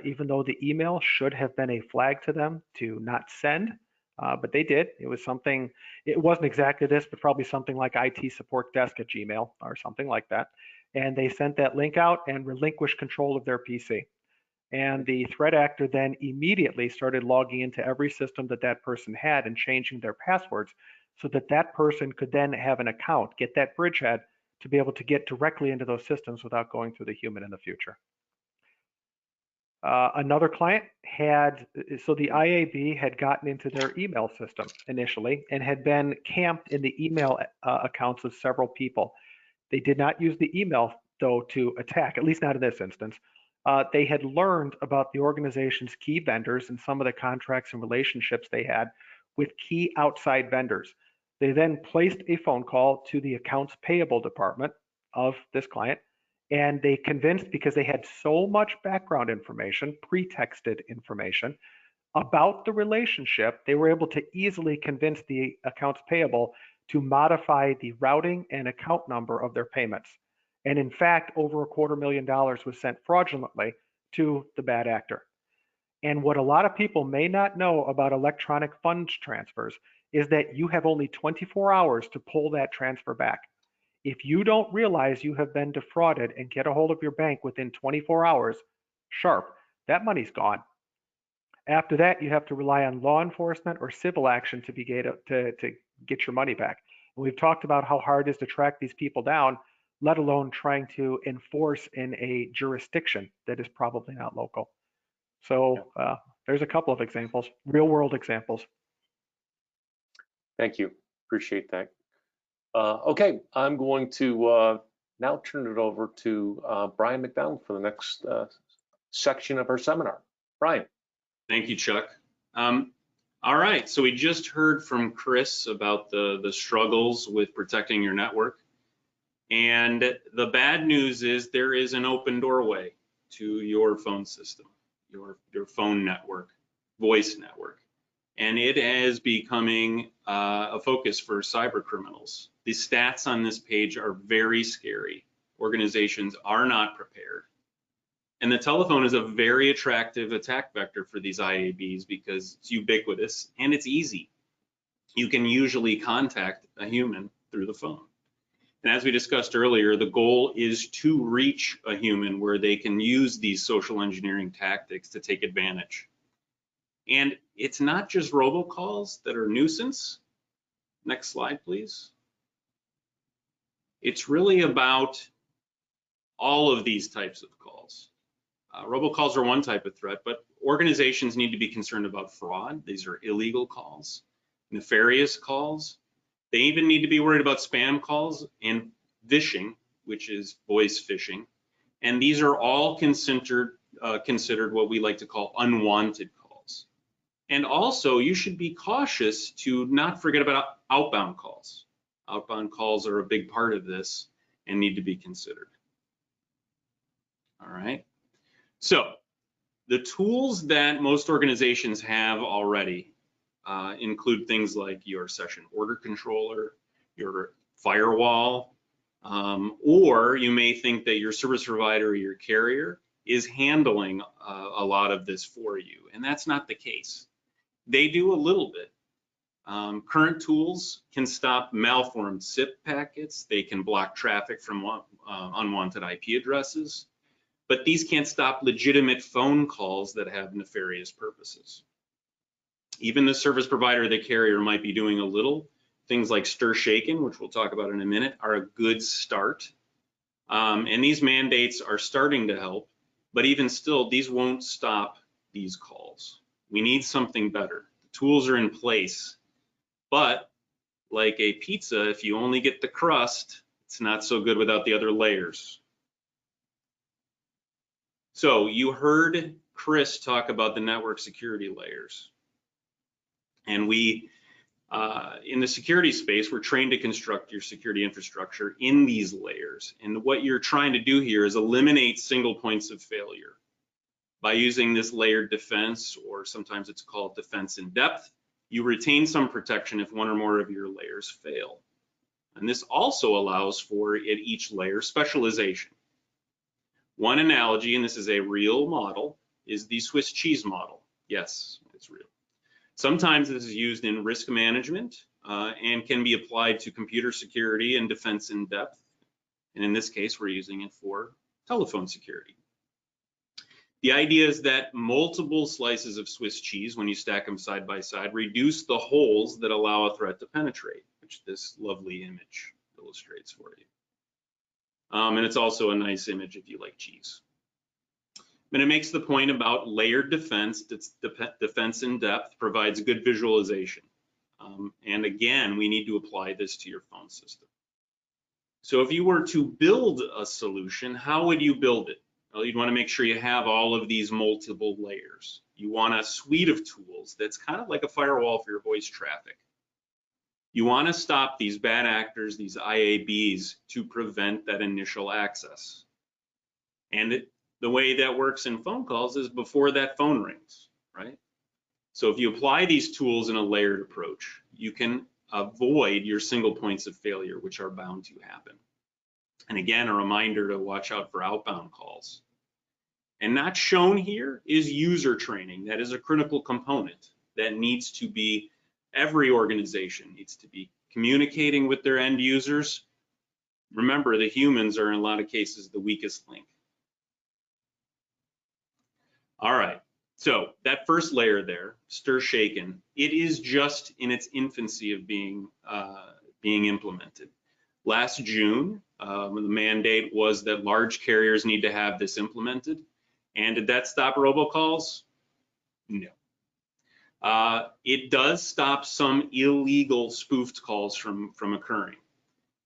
even though the email should have been a flag to them to not send, but they did. It was something, it wasn't exactly this, but probably something like IT support desk at Gmail or something like that. And they sent that link out and relinquished control of their PC. And the threat actor then immediately started logging into every system that that person had and changing their passwords so that that person could then have an account, get that bridgehead to be able to get directly into those systems without going through the human in the future. Another client had, so the IAB had gotten into their email system initially and had been camped in the email accounts of several people. They did not use the email, though, to attack, at least not in this instance. They had learned about the organization's key vendors and some of the contracts and relationships they had with key outside vendors. They then placed a phone call to the accounts payable department of this client, and they convinced, because they had so much background information, pretexted information about the relationship, they were able to easily convince the accounts payable to modify the routing and account number of their payments. And in fact, over $250,000 was sent fraudulently to the bad actor. And what a lot of people may not know about electronic funds transfers is that you have only 24 hours to pull that transfer back. If you don't realize you have been defrauded and get a hold of your bank within 24 hours, sharp, that money's gone. After that, you have to rely on law enforcement or civil action to get your money back. And we've talked about how hard it is to track these people down, let alone trying to enforce in a jurisdiction that is probably not local. So there's a couple of examples, real world examples. Thank you. Appreciate that. Okay, I'm going to now turn it over to Brian McDonald for the next section of our seminar. Brian. Thank you, Chuck. All right, so we just heard from Chris about the struggles with protecting your network. And the bad news is there is an open doorway to your phone system, your phone network, voice network. And it is becoming a focus for cyber criminals. The stats on this page are very scary. Organizations are not prepared. And the telephone is a very attractive attack vector for these IABs because it's ubiquitous and it's easy. You can usually contact a human through the phone. And as we discussed earlier, the goal is to reach a human where they can use these social engineering tactics to take advantage. And it's not just robocalls that are a nuisance. Next slide, please. It's really about all of these types of calls. Robocalls are one type of threat, but organizations need to be concerned about fraud. These are illegal calls, nefarious calls. They even need to be worried about spam calls and phishing, which is voice phishing. And these are all considered what we like to call unwanted calls. And also, you should be cautious to not forget about outbound calls. Outbound calls are a big part of this and need to be considered. All right. So the tools that most organizations have already include things like your session order controller, your firewall, or you may think that your service provider or your carrier is handling a lot of this for you, and that's not the case. They do a little bit. Current tools can stop malformed SIP packets. They can block traffic from unwanted IP addresses, but these can't stop legitimate phone calls that have nefarious purposes. Even the service provider or the carrier might be doing a little. Things like stir shaken, which we'll talk about in a minute, are a good start. And these mandates are starting to help, but even still, these won't stop these calls. We need something better. The tools are in place, but like a pizza, if you only get the crust, it's not so good without the other layers. So you heard Chris talk about the network security layers. And we, in the security space, we're trained to construct your security infrastructure in these layers. And what you're trying to do here is eliminate single points of failure by using this layered defense, or sometimes it's called defense in depth. You retain some protection if one or more of your layers fail. And this also allows for, at each layer, specialization. One analogy, and this is a real model, is the Swiss cheese model. Yes, it's real. Sometimes this is used in risk management and can be applied to computer security and defense in depth. And in this case, we're using it for telephone security. The idea is that multiple slices of Swiss cheese, when you stack them side by side, reduce the holes that allow a threat to penetrate, which this lovely image illustrates for you. And it's also a nice image if you like cheese. And it makes the point about layered defense. Defense in depth provides good visualization. And again, we need to apply this to your phone system. So if you were to build a solution, how would you build it? Well, you'd want to make sure you have all of these multiple layers. You want a suite of tools that's kind of like a firewall for your voice traffic. You want to stop these bad actors, these IABs, to prevent that initial access. And the way that works in phone calls is before that phone rings, right? So if you apply these tools in a layered approach, you can avoid your single points of failure, which are bound to happen. And again, a reminder to watch out for outbound calls. And not shown here is user training. That is a critical component that needs to be, every organization needs to be communicating with their end users. Remember, the humans are in a lot of cases the weakest link. All right, so that first layer there, stir shaken, it is just in its infancy of being implemented. Last June, the mandate was that large carriers need to have this implemented. And did that stop robocalls? No. It does stop some illegal spoofed calls from occurring.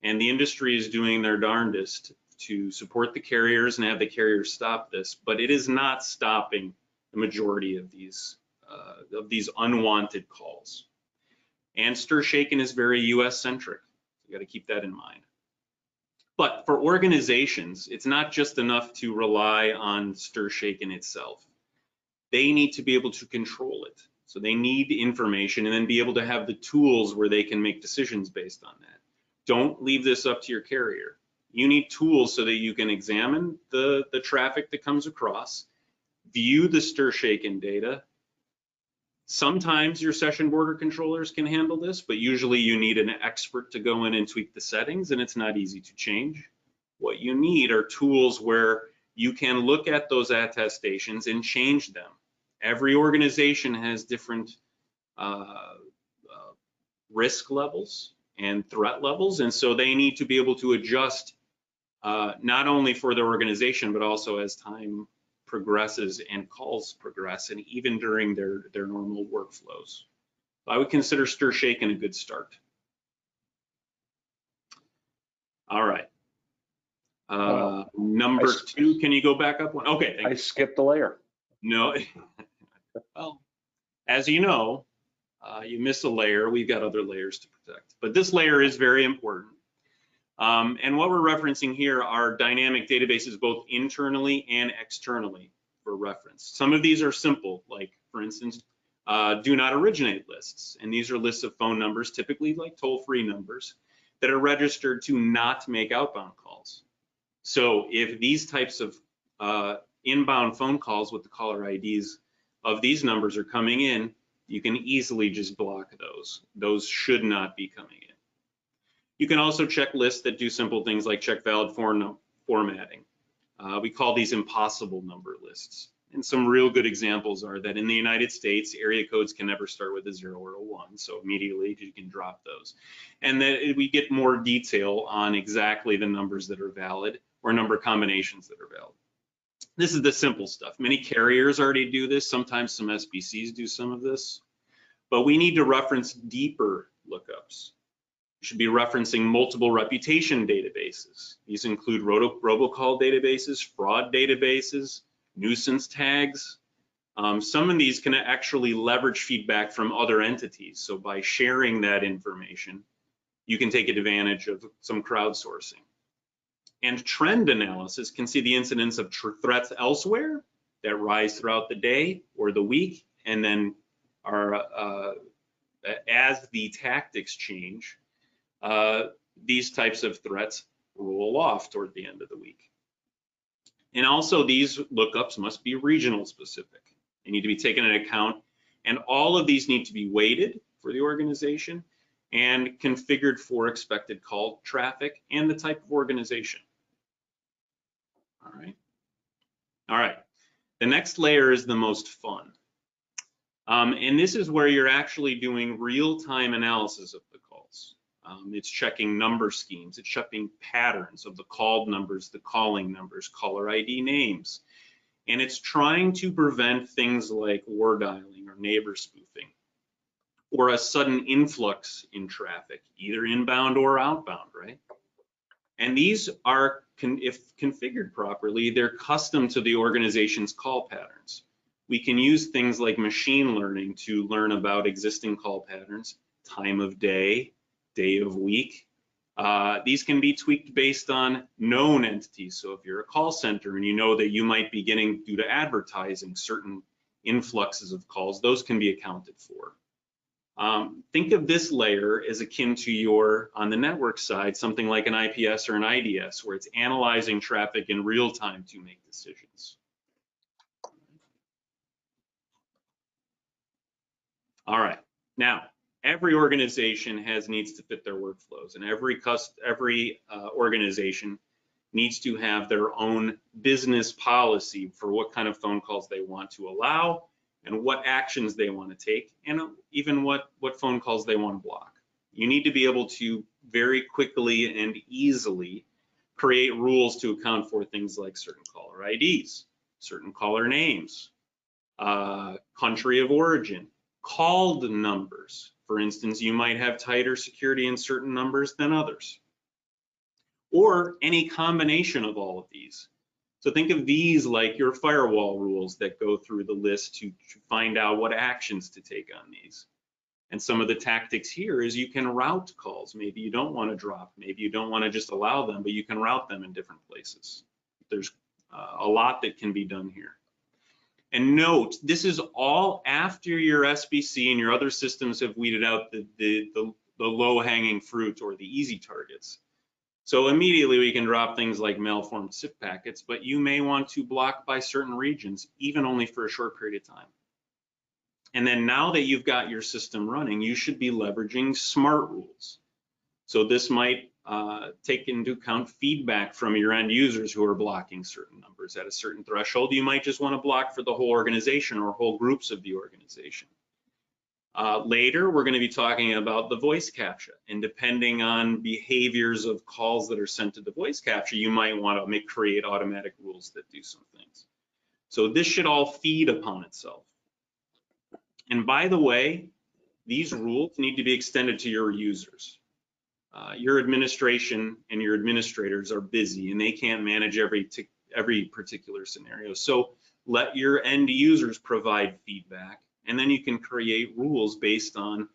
And the industry is doing their darndest to support the carriers and have the carriers stop this, but it is not stopping the majority of these unwanted calls. And stir shaken is very US centric. You got to keep that in mind. But for organizations, it's not just enough to rely on stir shaken itself. They need to be able to control it. So they need information and then be able to have the tools where they can make decisions based on that. Don't leave this up to your carrier. You need tools so that you can examine the traffic that comes across, view the stir shaken data. Sometimes your session border controllers can handle this, but usually you need an expert to go in and tweak the settings, and it's not easy to change. What you need are tools where you can look at those attestations and change them. Every organization has different risk levels and threat levels, and so they need to be able to adjust not only for their organization, but also as time progresses and calls progress, and even during their normal workflows. I would consider stir shaken a good start. All right. Number 2, can you go back up one? Okay, I skipped a layer. No, well, as you know, you miss a layer, we've got other layers to protect. But this layer is very important. And what we're referencing here are dynamic databases both internally and externally for reference. Some of these are simple, like for instance, do not originate lists. And these are lists of phone numbers, typically like toll-free numbers, that are registered to not make outbound calls. So if these types of inbound phone calls with the caller IDs of these numbers are coming in, you can easily just block those. Those should not be coming in. You can also check lists that do simple things like check valid formatting. We call these impossible number lists. And some real good examples are that in the United States, area codes can never start with a 0 or a 1, so immediately you can drop those. And that we get more detail on exactly the numbers that are valid or number combinations that are valid. This is the simple stuff. Many carriers already do this. Sometimes some SBCs do some of this. But we need to reference deeper lookups. You should be referencing multiple reputation databases. These include robocall databases, fraud databases, nuisance tags. Some of these can actually leverage feedback from other entities. So by sharing that information, you can take advantage of some crowdsourcing. And trend analysis can see the incidence of threats elsewhere that rise throughout the day or the week, and then are as the tactics change, these types of threats roll off toward the end of the week. And also these lookups must be regional specific. They need to be taken into account, and all of these need to be weighted for the organization and configured for expected call traffic and the type of organization. All right. The next layer is the most fun. And this is where you're actually doing real-time analysis of the calls. It's checking number schemes, it's checking patterns of the called numbers, the calling numbers, caller ID names. And it's trying to prevent things like war dialing or neighbor spoofing, or a sudden influx in traffic, either inbound or outbound, right? And these are, if configured properly, they're custom to the organization's call patterns. We can use things like machine learning to learn about existing call patterns, time of day, day of week. These can be tweaked based on known entities. So if you're a call center and you know that you might be getting, due to advertising, certain influxes of calls, those can be accounted for. Think of this layer as akin to your, on the network side, something like an IPS or an IDS, where it's analyzing traffic in real time to make decisions. All right, now, every organization has needs to fit their workflows, and every organization needs to have their own business policy for what kind of phone calls they want to allow and what actions they want to take, and even what phone calls they want to block. You need to be able to very quickly and easily create rules to account for things like certain caller IDs, certain caller names, country of origin, called numbers. For instance, you might have tighter security in certain numbers than others, or any combination of all of these. So think of these like your firewall rules that go through the list to find out what actions to take on these. And some of the tactics here is you can route calls. Maybe you don't want to drop, maybe you don't want to just allow them, but you can route them in different places. There's a lot that can be done here. And note, this is all after your SBC and your other systems have weeded out the low-hanging fruit or the easy targets. So immediately we can drop things like malformed SIP packets, but you may want to block by certain regions, even only for a short period of time. And then now that you've got your system running, you should be leveraging smart rules. So this might take into account feedback from your end users who are blocking certain numbers at a certain threshold. You might just want to block for the whole organization or whole groups of the organization. Later, we're going to be talking about the voice captcha, and depending on behaviors of calls that are sent to the voice captcha, you might want to create automatic rules that do some things. So this should all feed upon itself. And by the way, these rules need to be extended to your users. Your administration and your administrators are busy and they can't manage every particular scenario. So let your end users provide feedback, and then you can create rules based on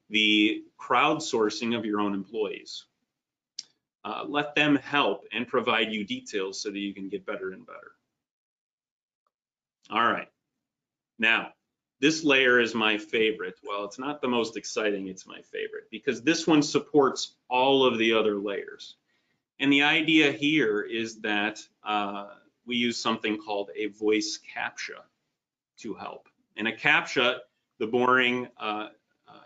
the crowdsourcing of your own employees. Let them help and provide you details so that you can get better and better. All right. Now, this layer is my favorite. Well, it's not the most exciting, it's my favorite, because this one supports all of the other layers. And the idea here is that we use something called a voice captcha to help. And a captcha, the boring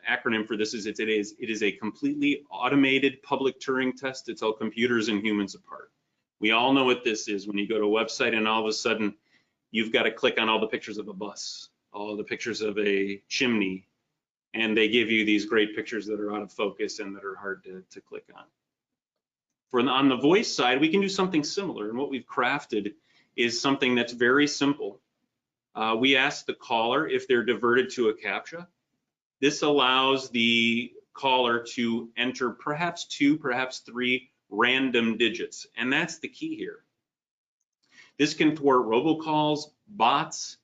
acronym for this is it is a completely automated public Turing test to tell computers and humans apart. We all know what this is when you go to a website and all of a sudden you've got to click on all the pictures of a bus, all the pictures of a chimney, and they give you these great pictures that are out of focus and that are hard to click on. On the voice side, we can do something similar, and what we've crafted is something that's very simple. We ask the caller if they're diverted to a captcha. This allows the caller to enter perhaps 2, perhaps 3 random digits, and that's the key here. This can thwart robocalls, bots,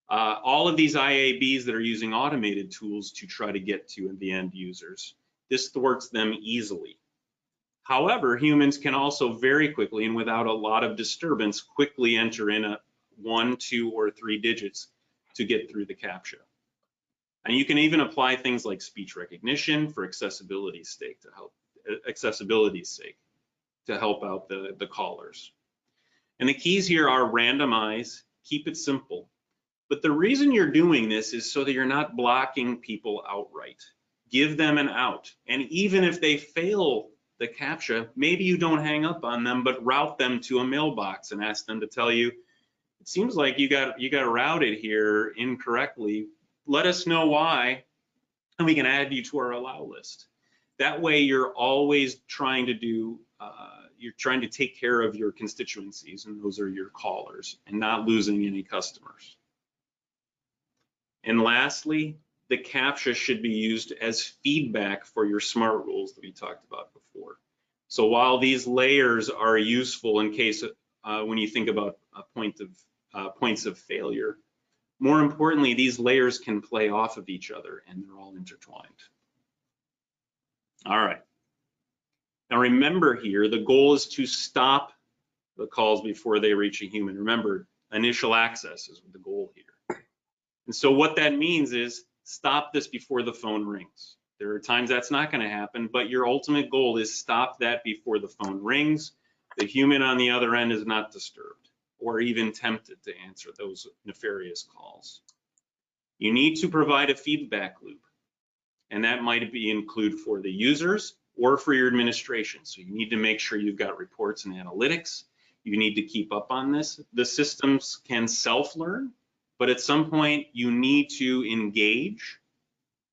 all of these IABs that are using automated tools to try to get to the end users. This thwarts them easily. However, humans can also very quickly and without a lot of disturbance quickly enter in a 1, 2, or 3 digits to get through the captcha. And you can even apply things like speech recognition for accessibility's sake to help out the callers. And the keys here are randomize, keep it simple. But the reason you're doing this is so that you're not blocking people outright. Give them an out. And even if they fail the captcha, maybe you don't hang up on them, but route them to a mailbox and ask them to tell you, it seems like you got routed here incorrectly. Let us know why, and we can add you to our allow list. That way you're always trying to do, you're trying to take care of your constituencies, and those are your callers, and not losing any customers. And lastly, the captcha should be used as feedback for your smart rules that we talked about before. So while these layers are useful in case when you think about points of failure, more importantly, these layers can play off of each other and they're all intertwined. All right. Now remember here, the goal is to stop the calls before they reach a human. Remember, initial access is the goal here. And so what that means is stop this before the phone rings. There are times that's not going to happen, but your ultimate goal is stop that before the phone rings. The human on the other end is not disturbed or even tempted to answer those nefarious calls. You need to provide a feedback loop, and that might include for the users or for your administration. So you need to make sure you've got reports and analytics. You need to keep up on this. The systems can self-learn, but at some point you need to engage.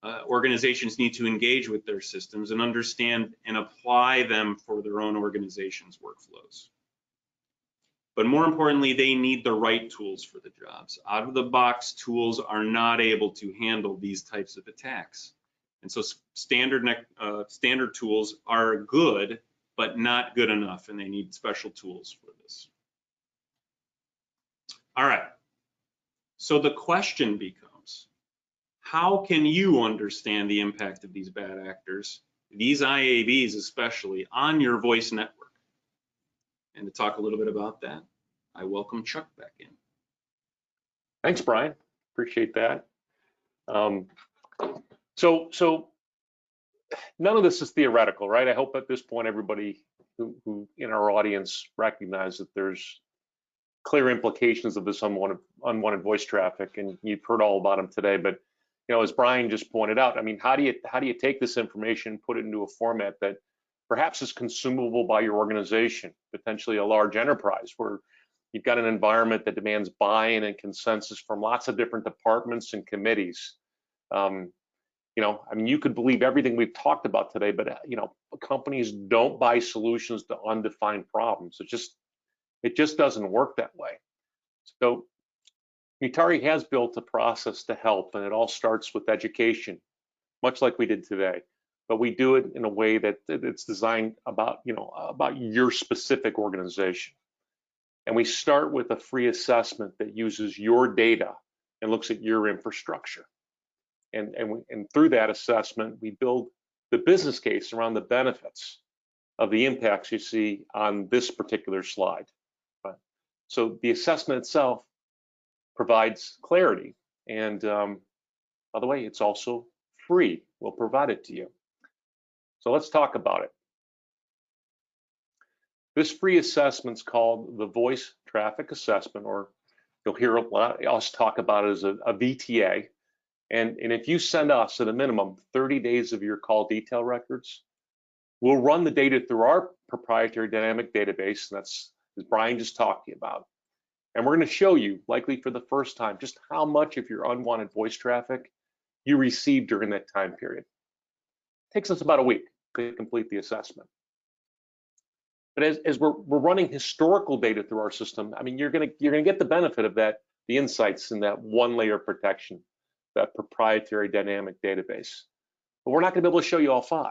Organizations need to engage with their systems and understand and apply them for their own organization's workflows. But more importantly, they need the right tools for the jobs. Out of the box tools are not able to handle these types of attacks. And so standard tools are good, but not good enough, and they need special tools for this. All right, so the question becomes, how can you understand the impact of these bad actors, these IABs especially, on your voice network? And to talk a little bit about that, I welcome Chuck back in. Thanks, Brian. Appreciate that. So none of this is theoretical, right? I hope at this point everybody who in our audience recognize that there's clear implications of this unwanted voice traffic, and you've heard all about them today. But as Brian just pointed out, I mean, how do you take this information and put it into a format that perhaps is consumable by your organization, potentially a large enterprise where you've got an environment that demands buy-in and consensus from lots of different departments and committees. I mean, you could believe everything we've talked about today, but companies don't buy solutions to undefined problems. It just doesn't work that way. So Mutare has built a process to help, and it all starts with education, much like we did today. But we do it in a way that it's designed about your specific organization. And we start with a free assessment that uses your data and looks at your infrastructure. And through that assessment, we build the business case around the benefits of the impacts you see on this particular slide. So the assessment itself provides clarity. And by the way, it's also free. We'll provide it to you. So let's talk about it. This free assessment's called the Voice Traffic Assessment, or you'll hear a lot us talk about it as a VTA. And if you send us at a minimum 30 days of your call detail records, we'll run the data through our proprietary dynamic database, and that's as Brian just talked to you about. And we're going to show you, likely for the first time, just how much of your unwanted voice traffic you received during that time period. It takes us about a week to complete the assessment. But as we're running historical data through our system, I mean, you're going to get the benefit of that, the insights in that one layer of protection, that proprietary dynamic database. But we're not going to be able to show you all 5.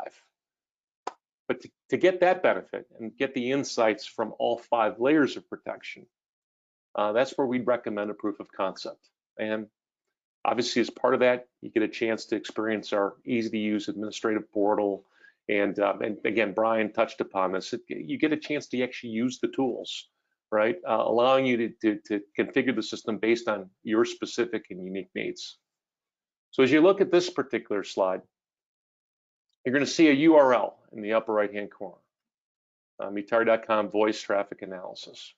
But to get that benefit and get the insights from all 5 layers of protection, that's where we'd recommend a proof of concept. And obviously, as part of that, you get a chance to experience our easy-to-use administrative portal. And again, Brian touched upon this. You get a chance to actually use the tools, right? Allowing you to configure the system based on your specific and unique needs. So as you look at this particular slide, you're going to see a URL in the upper right-hand corner, Mutare.com voice traffic analysis.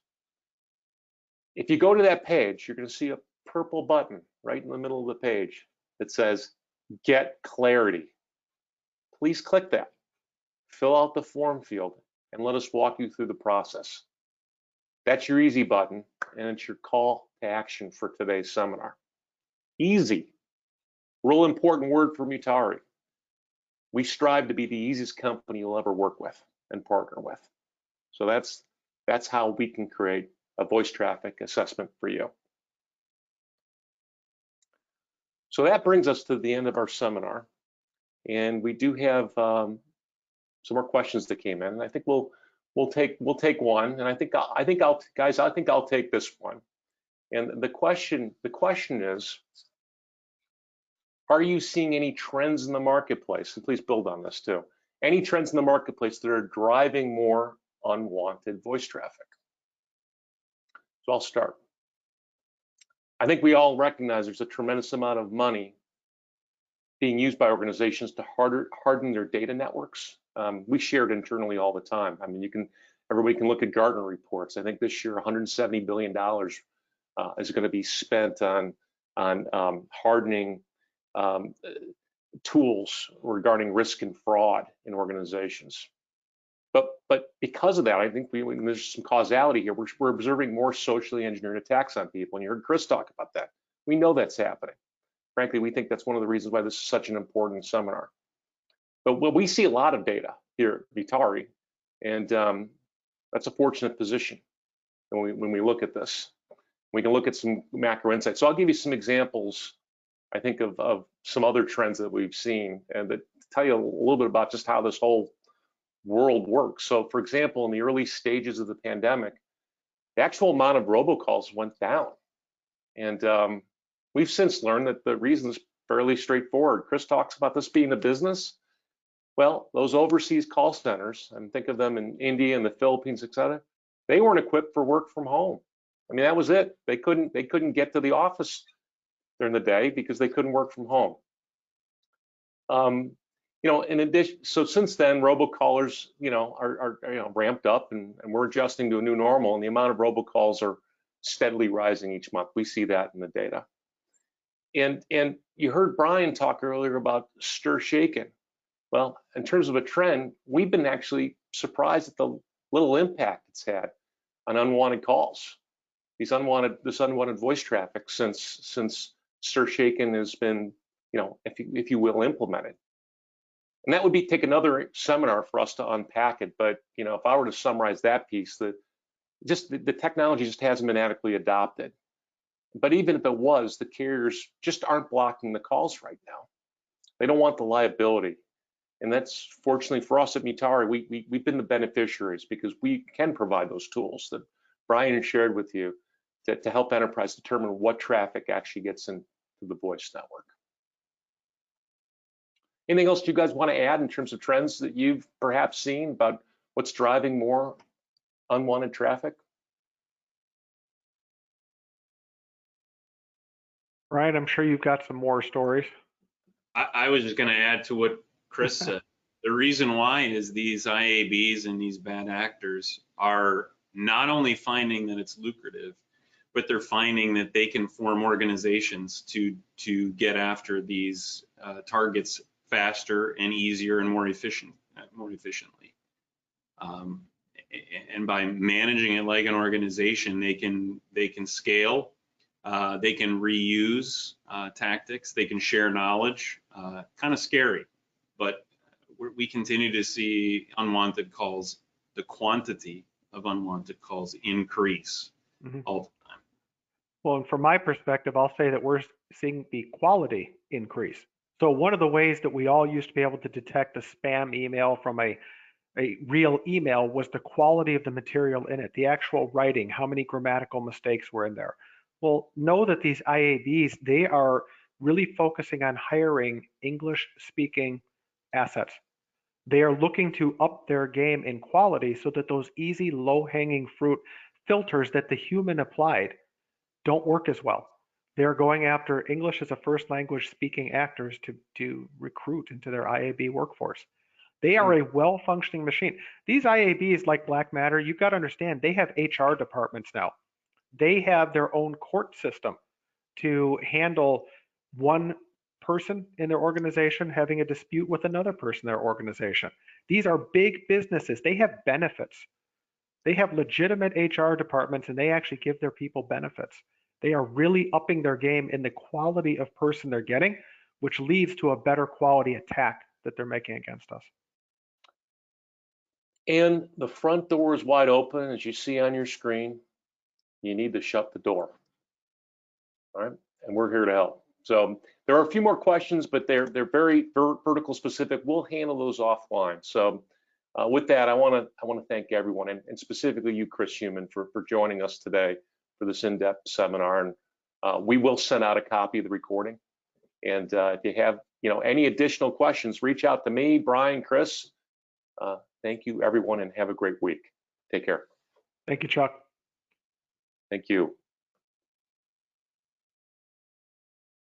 If you go to that page, you're going to see a purple button right in the middle of the page that says Get Clarity. Please click that. Fill out the form field and let us walk you through the process. That's your easy button, and it's your call to action for today's seminar. Easy. Real important word for Mutare. We strive to be the easiest company you'll ever work with and partner with. So that's how we can create a voice traffic assessment for you. So that brings us to the end of our seminar, and we do have some more questions that came in. And I think we'll take one, and I think I'll take this one. And the question is, are you seeing any trends in the marketplace? And please build on this too. Any trends in the marketplace that are driving more unwanted voice traffic? So I'll start. I think we all recognize there's a tremendous amount of money being used by organizations to harden their data networks. We share it internally all the time. I mean, everybody can look at Gartner reports. I think this year $170 billion is going to be spent on hardening tools regarding risk and fraud in organizations. But because of that, I think there's some causality here. We're observing more socially engineered attacks on people, and you heard Chris talk about that. We know that's happening. Frankly, we think that's one of the reasons why this is such an important seminar. But we see a lot of data here at Mutare, and that's a fortunate position when we look at this. We can look at some macro insights. So I'll give you some examples, I think, of some other trends that we've seen, and that tell you a little bit about just how this whole world works. So for example, in the early stages of the pandemic, the actual amount of robocalls went down. And we've since learned that the reason is fairly straightforward. Chris talks about this being a business. Well, those overseas call centers, and think of them in India and the Philippines, et cetera, they weren't equipped for work from home. I mean, that was it. They couldn't get to the office during the day because they couldn't work from home. in addition, so since then, robocallers, are ramped up, and we're adjusting to a new normal, and the amount of robocalls are steadily rising each month. We see that in the data. And you heard Brian talk earlier about stir shaken. Well, in terms of a trend, we've been actually surprised at the little impact it's had on unwanted calls. This unwanted voice traffic since stir shaken has been, if you will, implemented. And that would take another seminar for us to unpack it. But if I were to summarize that piece, the technology just hasn't been adequately adopted. But even if it was, the carriers just aren't blocking the calls right now. They don't want the liability. And that's, fortunately for us at Mutare, we've been the beneficiaries because we can provide those tools that Brian shared with you to help enterprise determine what traffic actually gets into the voice network. Anything else you guys want to add in terms of trends that you've perhaps seen about what's driving more unwanted traffic? Ryan, I'm sure you've got some more stories. I was just going to add to what Chris said. The reason why is these IABs and these bad actors are not only finding that it's lucrative, but they're finding that they can form organizations to get after these targets faster and easier and more efficiently. And by managing it like an organization, they can scale. They can reuse tactics. They can share knowledge. Kind of scary, but we continue to see unwanted calls, the quantity of unwanted calls increase all the time. Well, and from my perspective, I'll say that we're seeing the quality increase. So one of the ways that we all used to be able to detect a spam email from a real email was the quality of the material in it, the actual writing, how many grammatical mistakes were in there. Well, know that these IABs, they are really focusing on hiring English-speaking assets. They are looking to up their game in quality so that those easy, low-hanging fruit filters that the human applied don't work as well. They're going after English as a first language speaking actors to recruit into their IAB workforce. They are a well-functioning machine. These IABs, like Black Matter, you've got to understand, they have HR departments now. They have their own court system to handle one person in their organization having a dispute with another person in their organization. These are big businesses. They have benefits. They have legitimate HR departments, and they actually give their people benefits. They are really upping their game in the quality of person they're getting, which leads to a better quality attack that they're making against us. And the front door is wide open, as you see on your screen. You need to shut the door. All right, and we're here to help. So there are a few more questions, but they're very vertical specific. We'll handle those offline. So with that, I want to thank everyone, and specifically you, Chris Human, for joining us today for this in-depth seminar. And we will send out a copy of the recording. And if you have any additional questions, reach out to me, Brian, Chris. Thank you, everyone, and have a great week. Take care. Thank you, Chuck. Thank you.